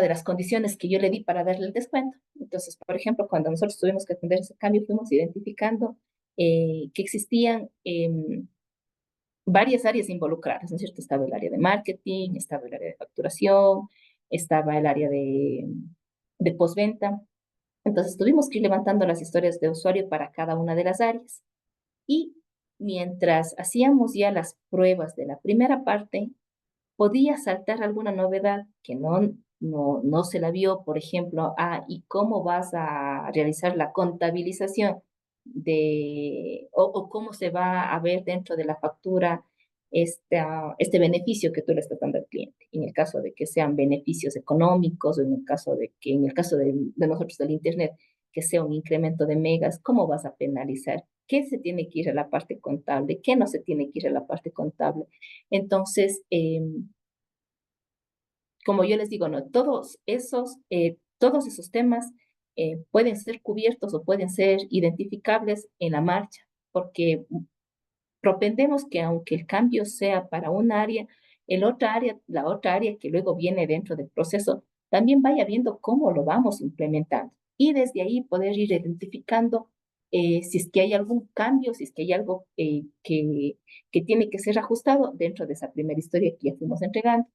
las condiciones que yo le di para darle el descuento. Entonces, por ejemplo, cuando nosotros tuvimos que atender ese cambio, fuimos identificando que existían varias áreas involucradas, ¿no es cierto? Estaba el área de marketing, estaba el área de facturación, estaba el área de postventa. Entonces tuvimos que ir levantando las historias de usuario para cada una de las áreas. Y mientras hacíamos ya las pruebas de la primera parte, podía saltar alguna novedad que no se la vio, por ejemplo, ¿y cómo vas a realizar la contabilización o cómo se va a ver dentro de la factura este beneficio que tú le estás dando al cliente? En el caso de que sean beneficios económicos o en el caso de nosotros del Internet, que sea un incremento de megas, ¿cómo vas a penalizar? ¿Qué se tiene que ir a la parte contable? ¿Qué no se tiene que ir a la parte contable? Entonces, como yo les digo, no, todos esos temas pueden ser cubiertos o pueden ser identificables en la marcha, porque propendemos que aunque el cambio sea para un área, la otra área que luego viene dentro del proceso, también vaya viendo cómo lo vamos implementando. Y desde ahí poder ir identificando si es que hay algún cambio, si es que hay algo que tiene que ser ajustado dentro de esa primera historia que ya fuimos entregando.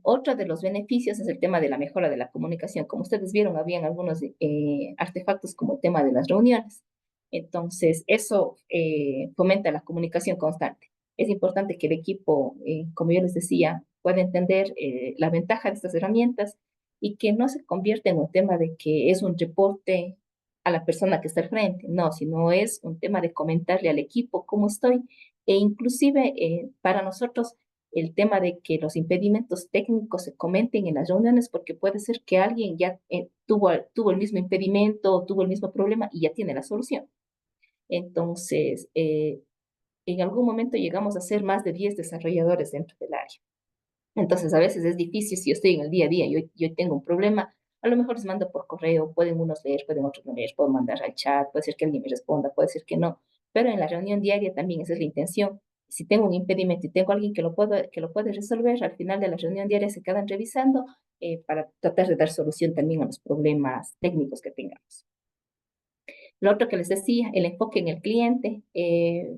Otro de los beneficios es el tema de la mejora de la comunicación. Como ustedes vieron, habían algunos artefactos como el tema de las reuniones. Entonces, eso fomenta la comunicación constante. Es importante que el equipo, como yo les decía, pueda entender la ventaja de estas herramientas y que no se convierta en un tema de que es un reporte a la persona que está al frente, no, sino es un tema de comentarle al equipo cómo estoy e inclusive para nosotros el tema de que los impedimentos técnicos se comenten en las reuniones, porque puede ser que alguien ya tuvo el mismo impedimento o tuvo el mismo problema y ya tiene la solución. Entonces, en algún momento llegamos a ser más de 10 desarrolladores dentro del área. Entonces, a veces es difícil si yo estoy en el día a día, yo tengo un problema, a lo mejor les mando por correo, pueden unos leer, pueden otros no leer, puedo mandar al chat, puede ser que alguien me responda, puede ser que no, pero en la reunión diaria también esa es la intención. Si tengo un impedimento y tengo alguien que lo puede resolver, al final de la reunión diaria se quedan revisando para tratar de dar solución también a los problemas técnicos que tengamos. Lo otro que les decía, el enfoque en el cliente,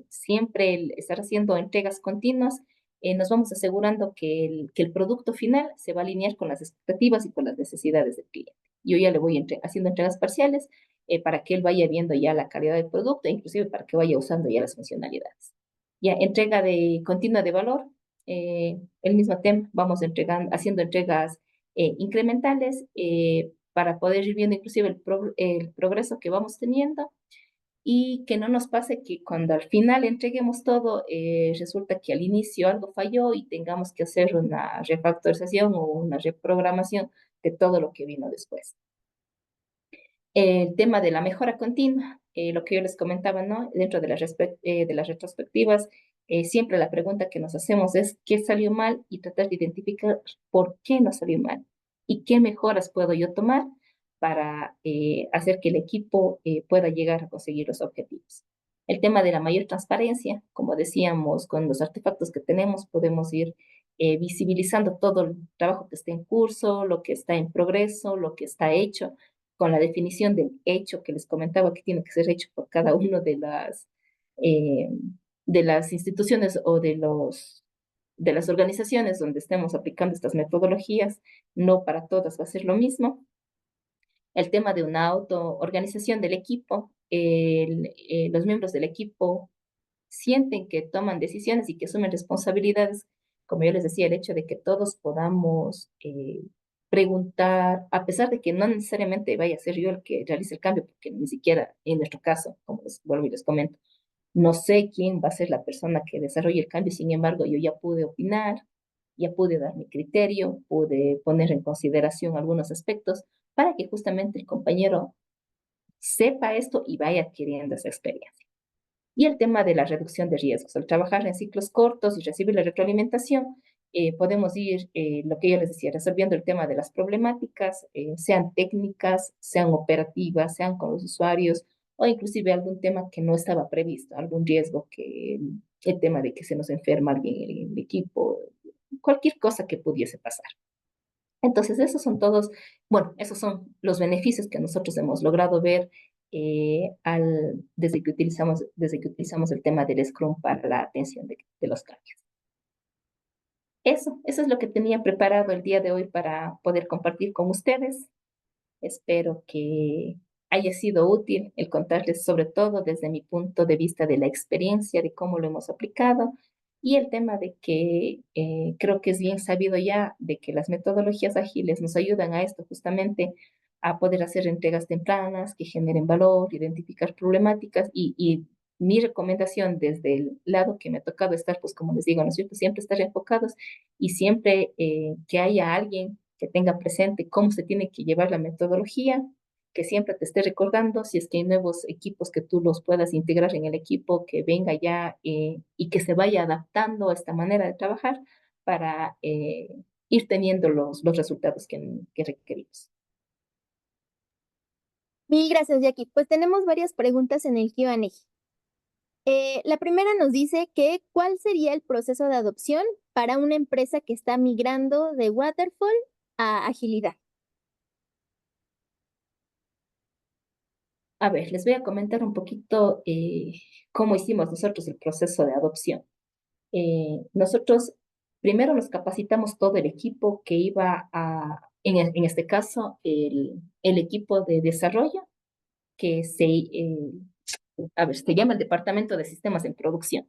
siempre el estar haciendo entregas continuas, nos vamos asegurando que el producto final se va a alinear con las expectativas y con las necesidades del cliente. Yo ya le voy haciendo entregas parciales para que él vaya viendo ya la calidad del producto, inclusive para que vaya usando ya las funcionalidades. Ya entrega continua de valor, el mismo tema, vamos haciendo entregas incrementales para poder ir viendo inclusive el progreso que vamos teniendo y que no nos pase que cuando al final entreguemos todo, resulta que al inicio algo falló y tengamos que hacer una refactorización o una reprogramación de todo lo que vino después. El tema de la mejora continua, lo que yo les comentaba, ¿no? Dentro de de las retrospectivas, siempre la pregunta que nos hacemos es qué salió mal y tratar de identificar por qué no salió mal y qué mejoras puedo yo tomar para hacer que el equipo pueda llegar a conseguir los objetivos. El tema de la mayor transparencia, como decíamos, con los artefactos que tenemos podemos ir visibilizando todo el trabajo que está en curso, lo que está en progreso, lo que está hecho con la definición del hecho que les comentaba que tiene que ser hecho por cada uno eh, de las instituciones o de las organizaciones donde estemos aplicando estas metodologías, no para todas va a ser lo mismo. El tema de una autoorganización del equipo, los miembros del equipo sienten que toman decisiones y que asumen responsabilidades, como yo les decía, el hecho de que todos podamos preguntar, a pesar de que no necesariamente vaya a ser yo el que realice el cambio, porque ni siquiera en nuestro caso, como les vuelvo y les comento, no sé quién va a ser la persona que desarrolle el cambio, sin embargo, yo ya pude opinar, ya pude dar mi criterio, pude poner en consideración algunos aspectos para que justamente el compañero sepa esto y vaya adquiriendo esa experiencia. Y el tema de la reducción de riesgos. Al trabajar en ciclos cortos y recibir la retroalimentación, podemos ir, lo que yo les decía, resolviendo el tema de las problemáticas, sean técnicas, sean operativas, sean con los usuarios, o inclusive algún tema que no estaba previsto, algún riesgo que el tema de que se nos enferma alguien en el equipo, cualquier cosa que pudiese pasar. Entonces, esos son todos, bueno, esos son los beneficios que nosotros hemos logrado ver desde que utilizamos el tema del Scrum para la atención de los cambios. Eso es lo que tenía preparado el día de hoy para poder compartir con ustedes. Espero que haya sido útil el contarles sobre todo desde mi punto de vista de la experiencia, de cómo lo hemos aplicado y el tema de que creo que es bien sabido ya de que las metodologías ágiles nos ayudan a esto justamente, a poder hacer entregas tempranas que generen valor, identificar problemáticas y mi recomendación desde el lado que me ha tocado estar, pues como les digo, ¿no es cierto? Siempre estar enfocados y siempre que haya alguien que tenga presente cómo se tiene que llevar la metodología, que siempre te esté recordando si es que hay nuevos equipos que tú los puedas integrar en el equipo, que venga ya y que se vaya adaptando a esta manera de trabajar para ir teniendo los resultados que requerimos. Mil gracias, Jackie. Pues tenemos varias preguntas en el Q&A. La primera nos dice que ¿cuál sería el proceso de adopción para una empresa que está migrando de Waterfall a agilidad? A ver, les voy a comentar un poquito cómo hicimos nosotros el proceso de adopción. Nosotros primero nos capacitamos todo el equipo que iba en este caso, el equipo de desarrollo, que se llama el Departamento de Sistemas en Producción,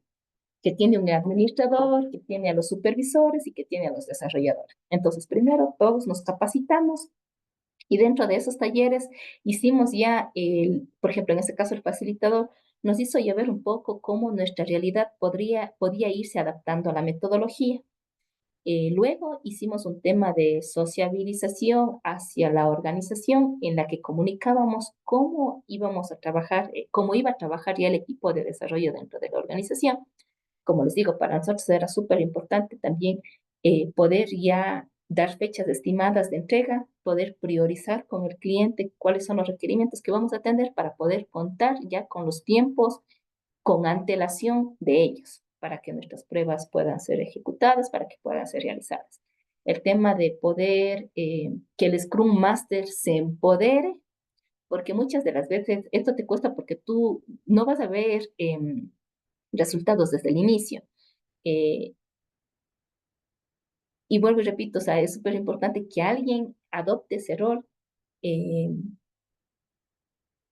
que tiene un administrador, que tiene a los supervisores y que tiene a los desarrolladores. Entonces, primero todos nos capacitamos y dentro de esos talleres hicimos ya, por ejemplo, en este caso el facilitador nos hizo ya ver un poco cómo nuestra realidad podía irse adaptando a la metodología. Luego hicimos un tema de sociabilización hacia la organización en la que comunicábamos cómo íbamos a trabajar, cómo iba a trabajar ya el equipo de desarrollo dentro de la organización. Como les digo, para nosotros era súper importante también poder ya dar fechas estimadas de entrega, poder priorizar con el cliente cuáles son los requerimientos que vamos a atender para poder contar ya con los tiempos con antelación de ellos, para que nuestras pruebas puedan ser ejecutadas, para que puedan ser realizadas. El tema de poder que el Scrum Master se empodere, porque muchas de las veces esto te cuesta porque tú no vas a ver resultados desde el inicio. Eh, y vuelvo y repito, o sea, es súper importante que alguien adopte ese rol eh,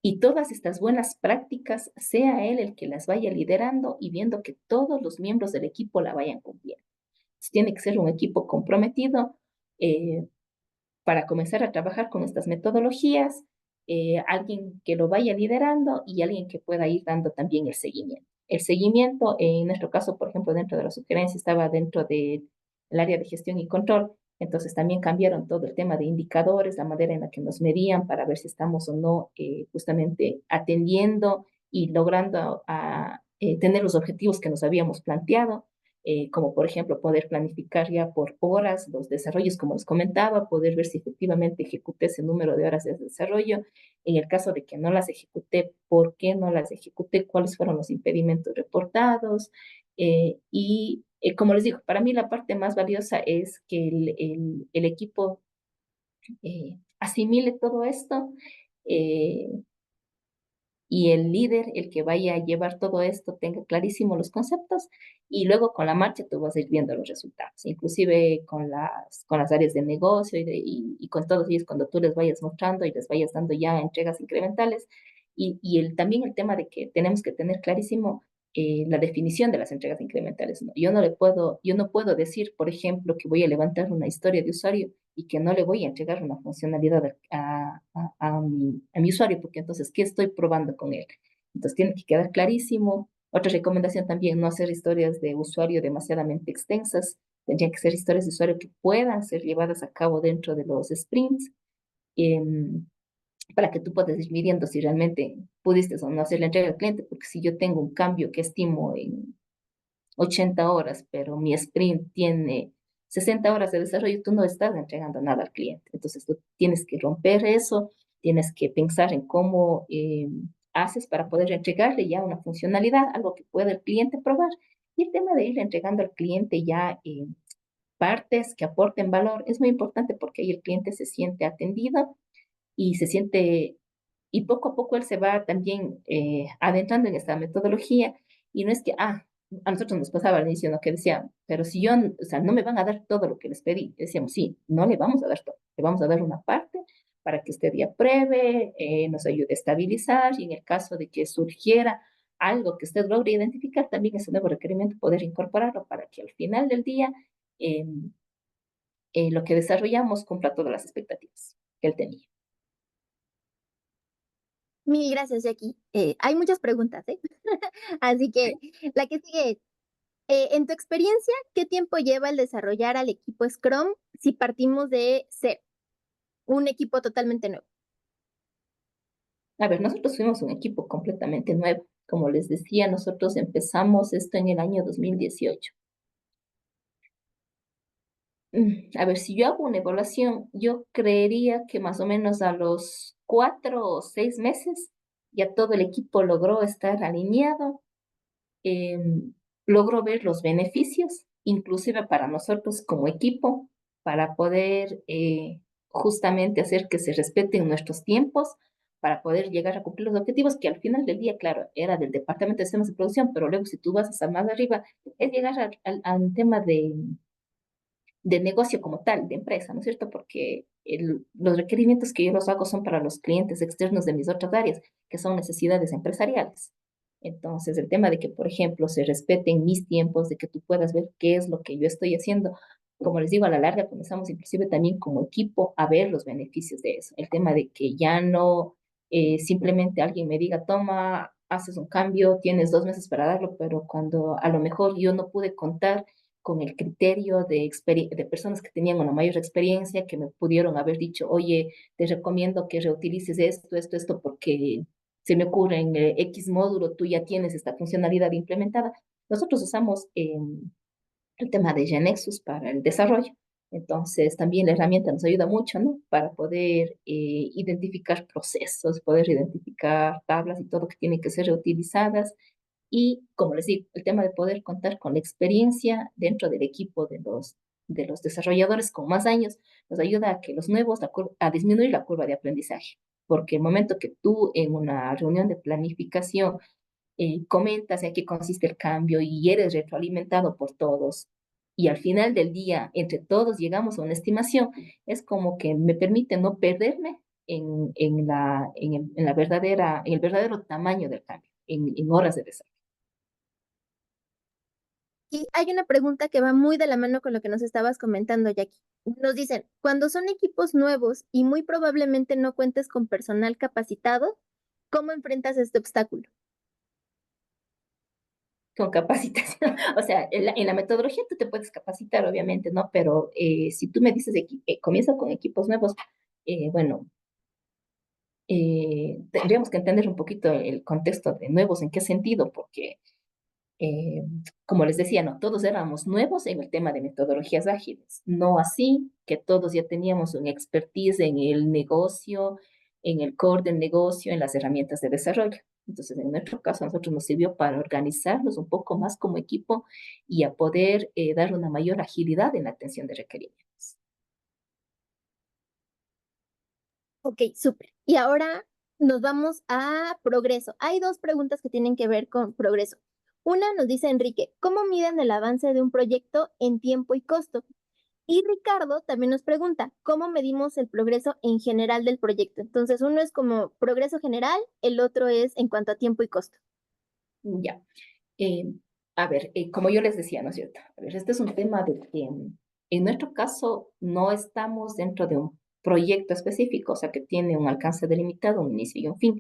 y todas estas buenas prácticas sea él el que las vaya liderando y viendo que todos los miembros del equipo la vayan cumpliendo. Entonces, tiene que ser un equipo comprometido eh, para comenzar a trabajar con estas metodologías, alguien que lo vaya liderando y alguien que pueda ir dando también el seguimiento. El seguimiento, en nuestro caso, por ejemplo, dentro de la sugerencia, estaba dentro del área de gestión y control, entonces también cambiaron todo el tema de indicadores, la manera en la que nos medían para ver si estamos o no justamente atendiendo y logrando tener los objetivos que nos habíamos planteado como por ejemplo poder planificar ya por horas los desarrollos, como les comentaba, poder ver si efectivamente ejecuté ese número de horas de desarrollo. En el caso de que no las ejecuté, ¿por qué no las ejecuté? ¿Cuáles fueron los impedimentos reportados? Como les digo, para mí la parte más valiosa es que el equipo asimile todo esto y el líder, el que vaya a llevar todo esto, tenga clarísimo los conceptos y luego con la marcha tú vas a ir viendo los resultados, inclusive con las áreas de negocio y con todos ellos cuando tú les vayas mostrando y les vayas dando ya entregas incrementales también el tema de que tenemos que tener clarísimo la definición de las entregas incrementales. ¿No? Yo no puedo decir, por ejemplo, que voy a levantar una historia de usuario y que no le voy a entregar una funcionalidad a mi usuario, porque entonces, ¿qué estoy probando con él? Entonces, tiene que quedar clarísimo. Otra recomendación también, no hacer historias de usuario demasiadamente extensas. Tendrían que ser historias de usuario que puedan ser llevadas a cabo dentro de los sprints. Eh, para que tú puedas ir midiendo si realmente pudiste o no hacer la entrega al cliente, porque si yo tengo un cambio que estimo en 80 horas, pero mi sprint tiene 60 horas de desarrollo, tú no estás entregando nada al cliente. Entonces tú tienes que romper eso, tienes que pensar en cómo haces para poder entregarle ya una funcionalidad, algo que pueda el cliente probar. Y el tema de ir entregando al cliente ya partes que aporten valor es muy importante porque ahí el cliente se siente atendido y se siente, y poco a poco él se va también adentrando en esta metodología y no es que, a nosotros nos pasaba al inicio, ¿no? Que decían, pero si yo, o sea, no me van a dar todo lo que les pedí. Decíamos, sí, no le vamos a dar todo, le vamos a dar una parte para que usted ya pruebe, nos ayude a estabilizar y en el caso de que surgiera algo que usted logre identificar, también ese nuevo requerimiento poder incorporarlo para que al final del día eh, lo que desarrollamos cumpla todas las expectativas que él tenía. Mil gracias, Jackie. Hay muchas preguntas, ¿eh? Así que la que sigue es, en tu experiencia, ¿qué tiempo lleva el desarrollar al equipo Scrum si partimos de cero, un equipo totalmente nuevo? A ver, nosotros fuimos un equipo completamente nuevo. Como les decía, nosotros empezamos esto en el año 2018. A ver, si yo hago una evaluación, yo creería que más o menos a los 4 o 6 meses ya todo el equipo logró estar alineado, eh, logró ver los beneficios, inclusive para nosotros como equipo, para poder justamente hacer que se respeten nuestros tiempos, para poder llegar a cumplir los objetivos, que al final del día, claro, era del departamento de sistemas de producción, pero luego si tú vas hasta más arriba, es llegar a un tema de negocio como tal, de empresa, ¿no es cierto? Porque los requerimientos que yo los hago son para los clientes externos de mis otras áreas, que son necesidades empresariales. Entonces, el tema de que, por ejemplo, se respeten mis tiempos, de que tú puedas ver qué es lo que yo estoy haciendo, como les digo, a la larga comenzamos inclusive también como equipo a ver los beneficios de eso. El tema de que ya no simplemente alguien me diga, toma, haces un cambio, tienes 2 meses para darlo, pero cuando a lo mejor yo no pude contar con el criterio de personas que tenían una mayor experiencia, que me pudieron haber dicho, oye, te recomiendo que reutilices esto, porque se me ocurre en X módulo, tú ya tienes esta funcionalidad implementada. Nosotros usamos el tema de Genexus para el desarrollo. Entonces, también la herramienta nos ayuda mucho, ¿no? Para poder identificar procesos, poder identificar tablas y todo que tienen que ser reutilizadas y, como les digo, el tema de poder contar con la experiencia dentro del equipo de los desarrolladores con más años nos ayuda a que los nuevos, a disminuir la curva de aprendizaje. Porque el momento que tú en una reunión de planificación comentas en qué consiste el cambio y eres retroalimentado por todos, y al final del día, entre todos llegamos a una estimación, es como que me permite no perderme en el verdadero tamaño del cambio, en horas de desarrollo. Y hay una pregunta que va muy de la mano con lo que nos estabas comentando, Jackie. Nos dicen, cuando son equipos nuevos y muy probablemente no cuentes con personal capacitado, ¿cómo enfrentas este obstáculo? Con capacitación. O sea, en la metodología tú te puedes capacitar, obviamente, ¿no? Pero si tú me dices que comienza con equipos nuevos, bueno, tendríamos que entender un poquito el contexto de nuevos, en qué sentido, porque eh, como les decía, no todos éramos nuevos en el tema de metodologías ágiles, no así que todos ya teníamos una expertise en el negocio, en el core del negocio, en las herramientas de desarrollo. Entonces, en nuestro caso, a nosotros nos sirvió para organizarnos un poco más como equipo y a poder dar una mayor agilidad en la atención de requerimientos. Ok, súper. Y ahora nos vamos a progreso. Hay dos preguntas que tienen que ver con progreso. Una nos dice Enrique, ¿cómo miden el avance de un proyecto en tiempo y costo? Y Ricardo también nos pregunta, ¿cómo medimos el progreso en general del proyecto? Entonces, uno es como progreso general, el otro es en cuanto a tiempo y costo. Ya. Eh, a ver, como yo les decía, ¿no es cierto? A ver, este es un tema de que en nuestro caso no estamos dentro de un proyecto específico, o sea, que tiene un alcance delimitado, un inicio y un fin.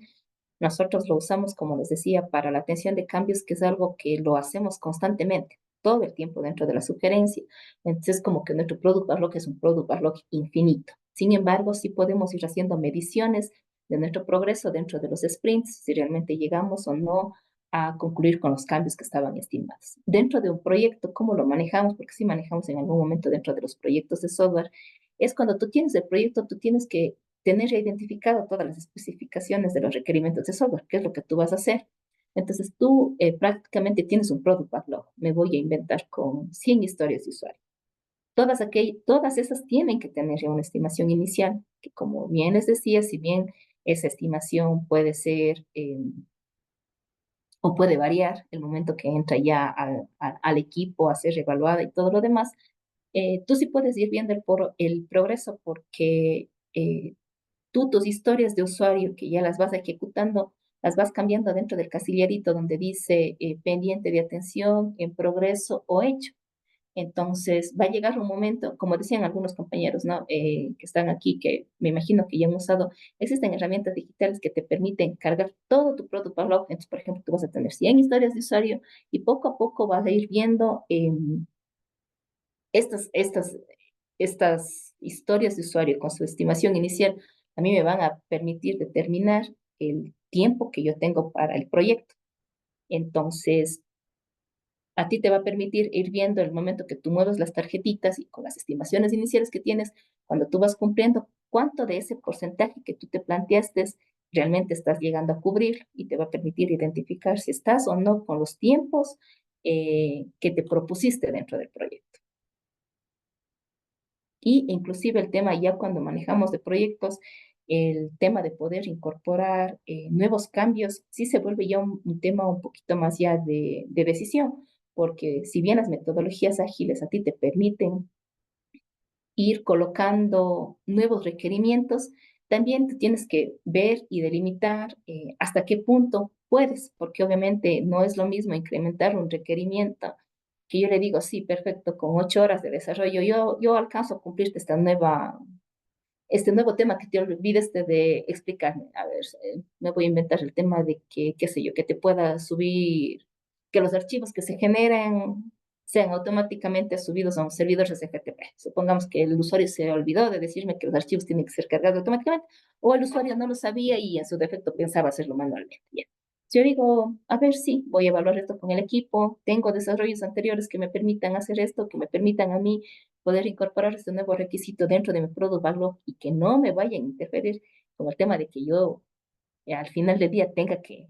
Nosotros lo usamos, como les decía, para la atención de cambios, que es algo que lo hacemos constantemente, todo el tiempo dentro de la sugerencia. Entonces, como que nuestro product backlog es un product backlog infinito. Sin embargo, sí podemos ir haciendo mediciones de nuestro progreso dentro de los sprints, si realmente llegamos o no a concluir con los cambios que estaban estimados. Dentro de un proyecto, ¿cómo lo manejamos? Porque si manejamos en algún momento dentro de los proyectos de software, es cuando tú tienes el proyecto, tú tienes que tener ya identificado todas las especificaciones de los requerimientos de software, qué es lo que tú vas a hacer. Entonces tú prácticamente tienes un product backlog. Me voy a inventar con 100 historias de usuario. Todas esas tienen que tener ya una estimación inicial, que como bien les decía, si bien esa estimación puede ser o puede variar el momento que entra ya al equipo a ser evaluada y todo lo demás, tú sí puedes ir viendo el progreso porque tú tus historias de usuario que ya las vas ejecutando, las vas cambiando dentro del casillerito donde dice pendiente de atención, en progreso o hecho. Entonces va a llegar un momento, como decían algunos compañeros, ¿no? Que están aquí, que me imagino que ya han usado, existen herramientas digitales que te permiten cargar todo tu product backlog. Entonces, por ejemplo, tú vas a tener 100 historias de usuario y poco a poco vas a ir viendo estas, estas, estas historias de usuario con su estimación inicial. A mí me van a permitir determinar el tiempo que yo tengo para el proyecto. Entonces, a ti te va a permitir ir viendo el momento que tú mueves las tarjetitas y con las estimaciones iniciales que tienes, cuando tú vas cumpliendo, cuánto de ese porcentaje que tú te planteaste realmente estás llegando a cubrir y te va a permitir identificar si estás o no con los tiempos que te propusiste dentro del proyecto. Y inclusive el tema ya cuando manejamos de proyectos, el tema de poder incorporar nuevos cambios, sí se vuelve ya un tema un poquito más ya de decisión, porque si bien las metodologías ágiles a ti te permiten ir colocando nuevos requerimientos, también tú tienes que ver y delimitar hasta qué punto puedes, porque obviamente no es lo mismo incrementar un requerimiento que yo le digo, sí, perfecto, con 8 horas de desarrollo, yo alcanzo a cumplirte este nuevo tema que te olvides de explicarme. A ver, me voy a inventar el tema de que, qué sé yo, que te pueda subir, que los archivos que se generen sean automáticamente subidos a un servidor SFTP. Supongamos que el usuario se olvidó de decirme que los archivos tienen que ser cargados automáticamente, o el usuario no lo sabía y en su defecto pensaba hacerlo manualmente. Bien. Si yo digo, a ver, sí, voy a evaluar esto con el equipo, tengo desarrollos anteriores que me permitan hacer esto, que me permitan a mí poder incorporar este nuevo requisito dentro de mi product backlog y que no me vaya a interferir con el tema de que yo al final del día tenga que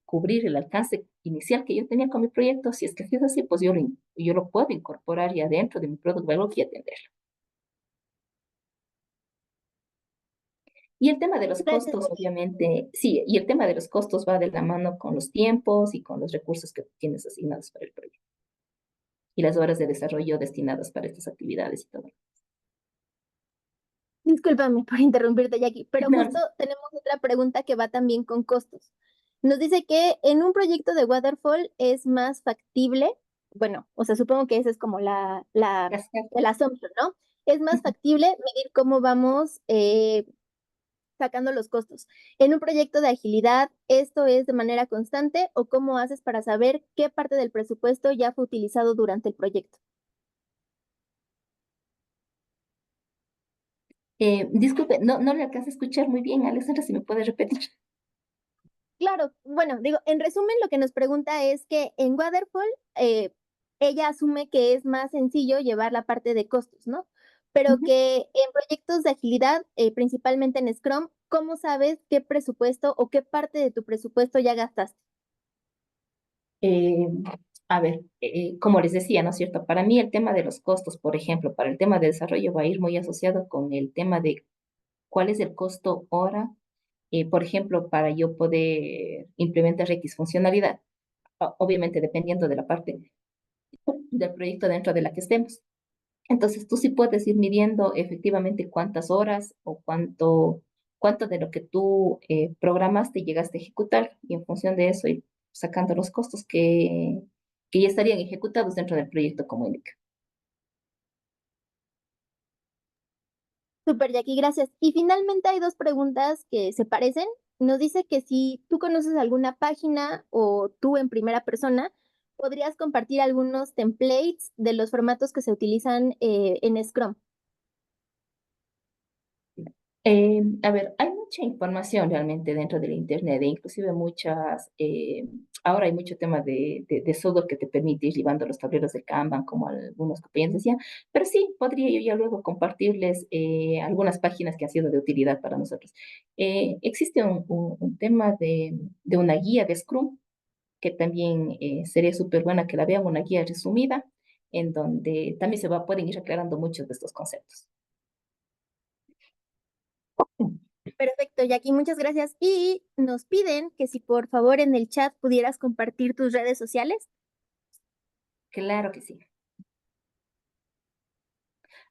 cubrir el alcance inicial que yo tenía con mi proyecto. Si es que es así, pues yo lo puedo incorporar ya dentro de mi product backlog y atenderlo. Y el tema de los Gracias. costos, obviamente, sí, y el tema de los costos va de la mano con los tiempos y con los recursos que tienes asignados para el proyecto y las horas de desarrollo destinadas para estas actividades y todo. Discúlpame por interrumpirte, Jackie, pero No, justo tenemos otra pregunta que va también con costos. Nos dice que en un proyecto de Waterfall es más factible, bueno, o sea, supongo que esa es como el assumption, ¿no? Es más factible medir cómo vamos sacando los costos. En un proyecto de agilidad, ¿esto es de manera constante o cómo haces para saber qué parte del presupuesto ya fue utilizado durante el proyecto? disculpe, no le alcanza a escuchar muy bien, Alessandra, si me puede repetir. Claro, bueno, digo, en resumen, lo que nos pregunta es que en Waterfall, ella asume que es más sencillo llevar la parte de costos, ¿no? Pero Ujú. que en proyectos de agilidad, principalmente en Scrum, ¿cómo sabes qué presupuesto o qué parte de tu presupuesto ya gastaste? Eh, a ver, como les decía, ¿no es cierto? Para mí el tema de los costos, por ejemplo, para el tema de desarrollo va a ir muy asociado con el tema de cuál es el costo hora, por ejemplo, para yo poder implementar X funcionalidad, obviamente dependiendo de la parte del proyecto dentro de la que estemos. Entonces, tú sí puedes ir midiendo efectivamente cuántas horas o cuánto de lo que tú programaste llegaste a ejecutar y en función de eso ir sacando los costos que ya estarían ejecutados dentro del proyecto como indica. Super, Jackie, gracias. Y finalmente hay dos preguntas que se parecen. Nos dice que si tú conoces alguna página o tú en primera persona, podrías compartir algunos templates de los formatos que se utilizan en Scrum. A ver, hay mucha información realmente dentro del Internet, e inclusive ahora hay mucho tema de software que te permite ir llevando los tableros de Kanban, como algunos compañeros decían, pero sí, podría yo ya luego compartirles algunas páginas que han sido de utilidad para nosotros. Existe un tema de una guía de Scrum, que también sería súper buena que la vean, una guía resumida, en donde también pueden ir aclarando muchos de estos conceptos. Perfecto, Jackie, muchas gracias. Y nos piden que si por favor en el chat pudieras compartir tus redes sociales. Claro que sí.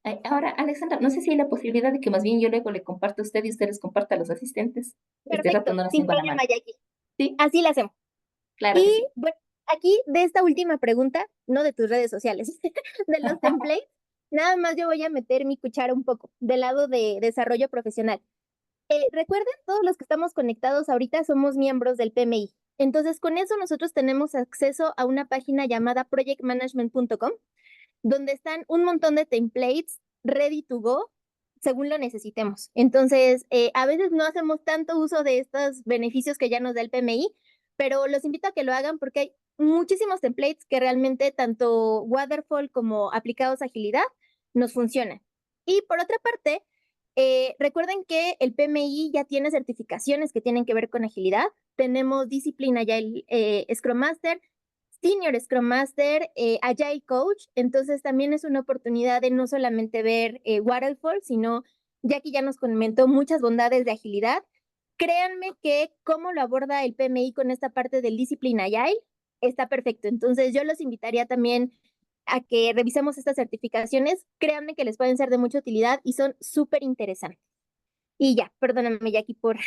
Ay, ahora, Alexandra, no sé si hay la posibilidad de que más bien yo luego le comparta a usted y usted les comparta a los asistentes. Este rato Perfecto, no nos sin tengo a la problema, mano. Jackie. Sí, Así lo hacemos. claro que Y sí. bueno, aquí de esta última pregunta, no de tus redes sociales, de los templates, nada más yo voy a meter mi cuchara un poco del lado de desarrollo profesional. Recuerden, todos los que estamos conectados ahorita somos miembros del PMI. Entonces, con eso nosotros tenemos acceso a una página llamada projectmanagement.com, donde están un montón de templates ready to go según lo necesitemos. Entonces, a veces no hacemos tanto uso de estos beneficios que ya nos da el PMI, pero los invito a que lo hagan porque hay muchísimos templates que realmente tanto Waterfall como aplicados a agilidad nos funcionan. Y por otra parte, recuerden que el PMI ya tiene certificaciones que tienen que ver con agilidad. Tenemos Discipline Agile Scrum Master, Senior Scrum Master, Agile Coach. Entonces también es una oportunidad de no solamente ver Waterfall, sino Jackie ya nos comentó muchas bondades de agilidad. Créanme que cómo lo aborda el PMI con esta parte del Discipline Agile está perfecto. Entonces yo los invitaría también a que revisemos estas certificaciones. Créanme que les pueden ser de mucha utilidad y son súper interesantes. Y ya, perdóname, Jackie, por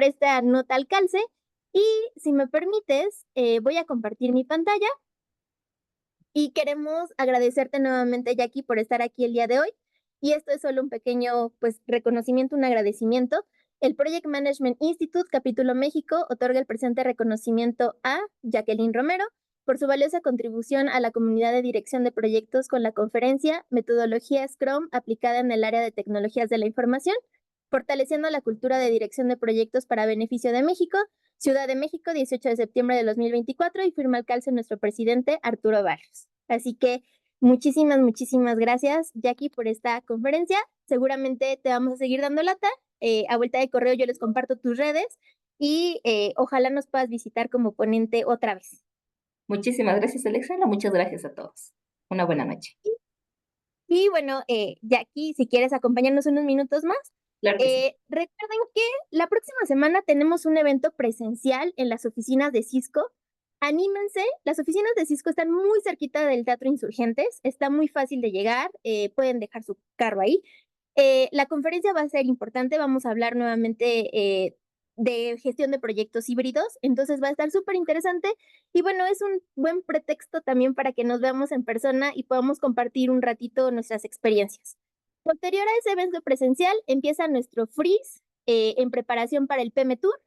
esta nota al calce. Y si me permites, voy a compartir mi pantalla y queremos agradecerte nuevamente, Jackie, por estar aquí el día de hoy. Y esto es solo un pequeño, pues, reconocimiento, un agradecimiento. El Project Management Institute, Capítulo México, otorga el presente reconocimiento a Jacqueline Romero por su valiosa contribución a la comunidad de dirección de proyectos con la conferencia Metodología Scrum aplicada en el área de tecnologías de la información, fortaleciendo la cultura de dirección de proyectos para beneficio de México, Ciudad de México, 18 de septiembre de 2024, y firma el calce nuestro presidente Arturo Barrios. Así que muchísimas, muchísimas gracias, Jackie, por esta conferencia. Seguramente te vamos a seguir dando lata. A vuelta de correo yo les comparto tus redes y ojalá nos puedas visitar como ponente otra vez. Muchísimas gracias, Alexandra. Muchas gracias a todos. Una buena noche. Y bueno, Jackie, si quieres acompañarnos unos minutos más, Claro que sí. recuerden que la próxima semana tenemos un evento presencial en las oficinas de Cisco. Anímense, las oficinas de Cisco están muy cerquita del Teatro Insurgentes, está muy fácil de llegar, pueden dejar su carro ahí. La conferencia va a ser importante, vamos a hablar nuevamente de gestión de proyectos híbridos, entonces va a estar súper interesante y bueno, es un buen pretexto también para que nos veamos en persona y podamos compartir un ratito nuestras experiencias. Posterior a ese evento presencial empieza nuestro freeze en preparación para el PM Tour.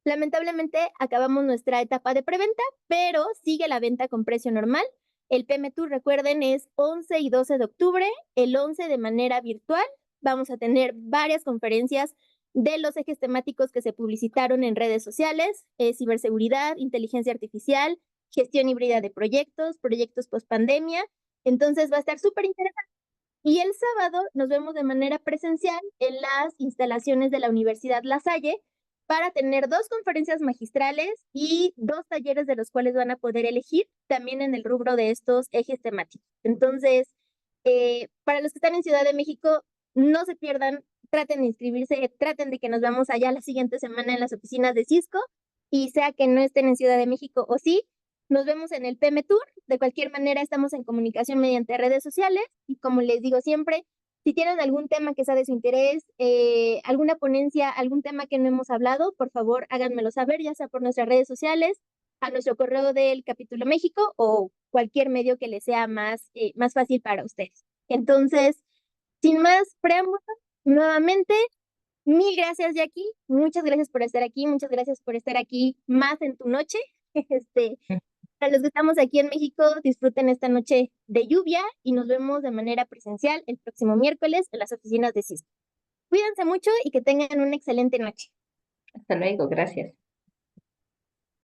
Lamentablemente acabamos nuestra etapa de preventa, pero sigue la venta con precio normal. El PM Tour, recuerden, es 11 y 12 de octubre, el 11 de manera virtual. Vamos a tener varias conferencias de los ejes temáticos que se publicitaron en redes sociales, ciberseguridad, inteligencia artificial, gestión híbrida de proyectos, proyectos post pandemia. Entonces va a estar súper interesante. Y el sábado nos vemos de manera presencial en las instalaciones de la Universidad La Salle para tener dos conferencias magistrales y dos talleres de los cuales van a poder elegir también en el rubro de estos ejes temáticos. Entonces, para los que están en Ciudad de México, no se pierdan, traten de inscribirse, traten de que nos veamos allá la siguiente semana en las oficinas de Cisco y sea que no estén en Ciudad de México o sí, nos vemos en el PM Tour. De cualquier manera, estamos en comunicación mediante redes sociales y como les digo siempre, si tienen algún tema que sea de su interés, alguna ponencia, algún tema que no hemos hablado, por favor háganmelo saber, ya sea por nuestras redes sociales, a nuestro correo del Capítulo México o cualquier medio que les sea más fácil para ustedes. Entonces, sin más preámbulos, nuevamente, mil gracias, Jackie. Muchas gracias por estar aquí, muchas gracias por estar aquí más en tu noche. Este, para los que estamos aquí en México, disfruten esta noche de lluvia y nos vemos de manera presencial el próximo miércoles en las oficinas de Cisco. Cuídense mucho y que tengan una excelente noche. Hasta luego, gracias.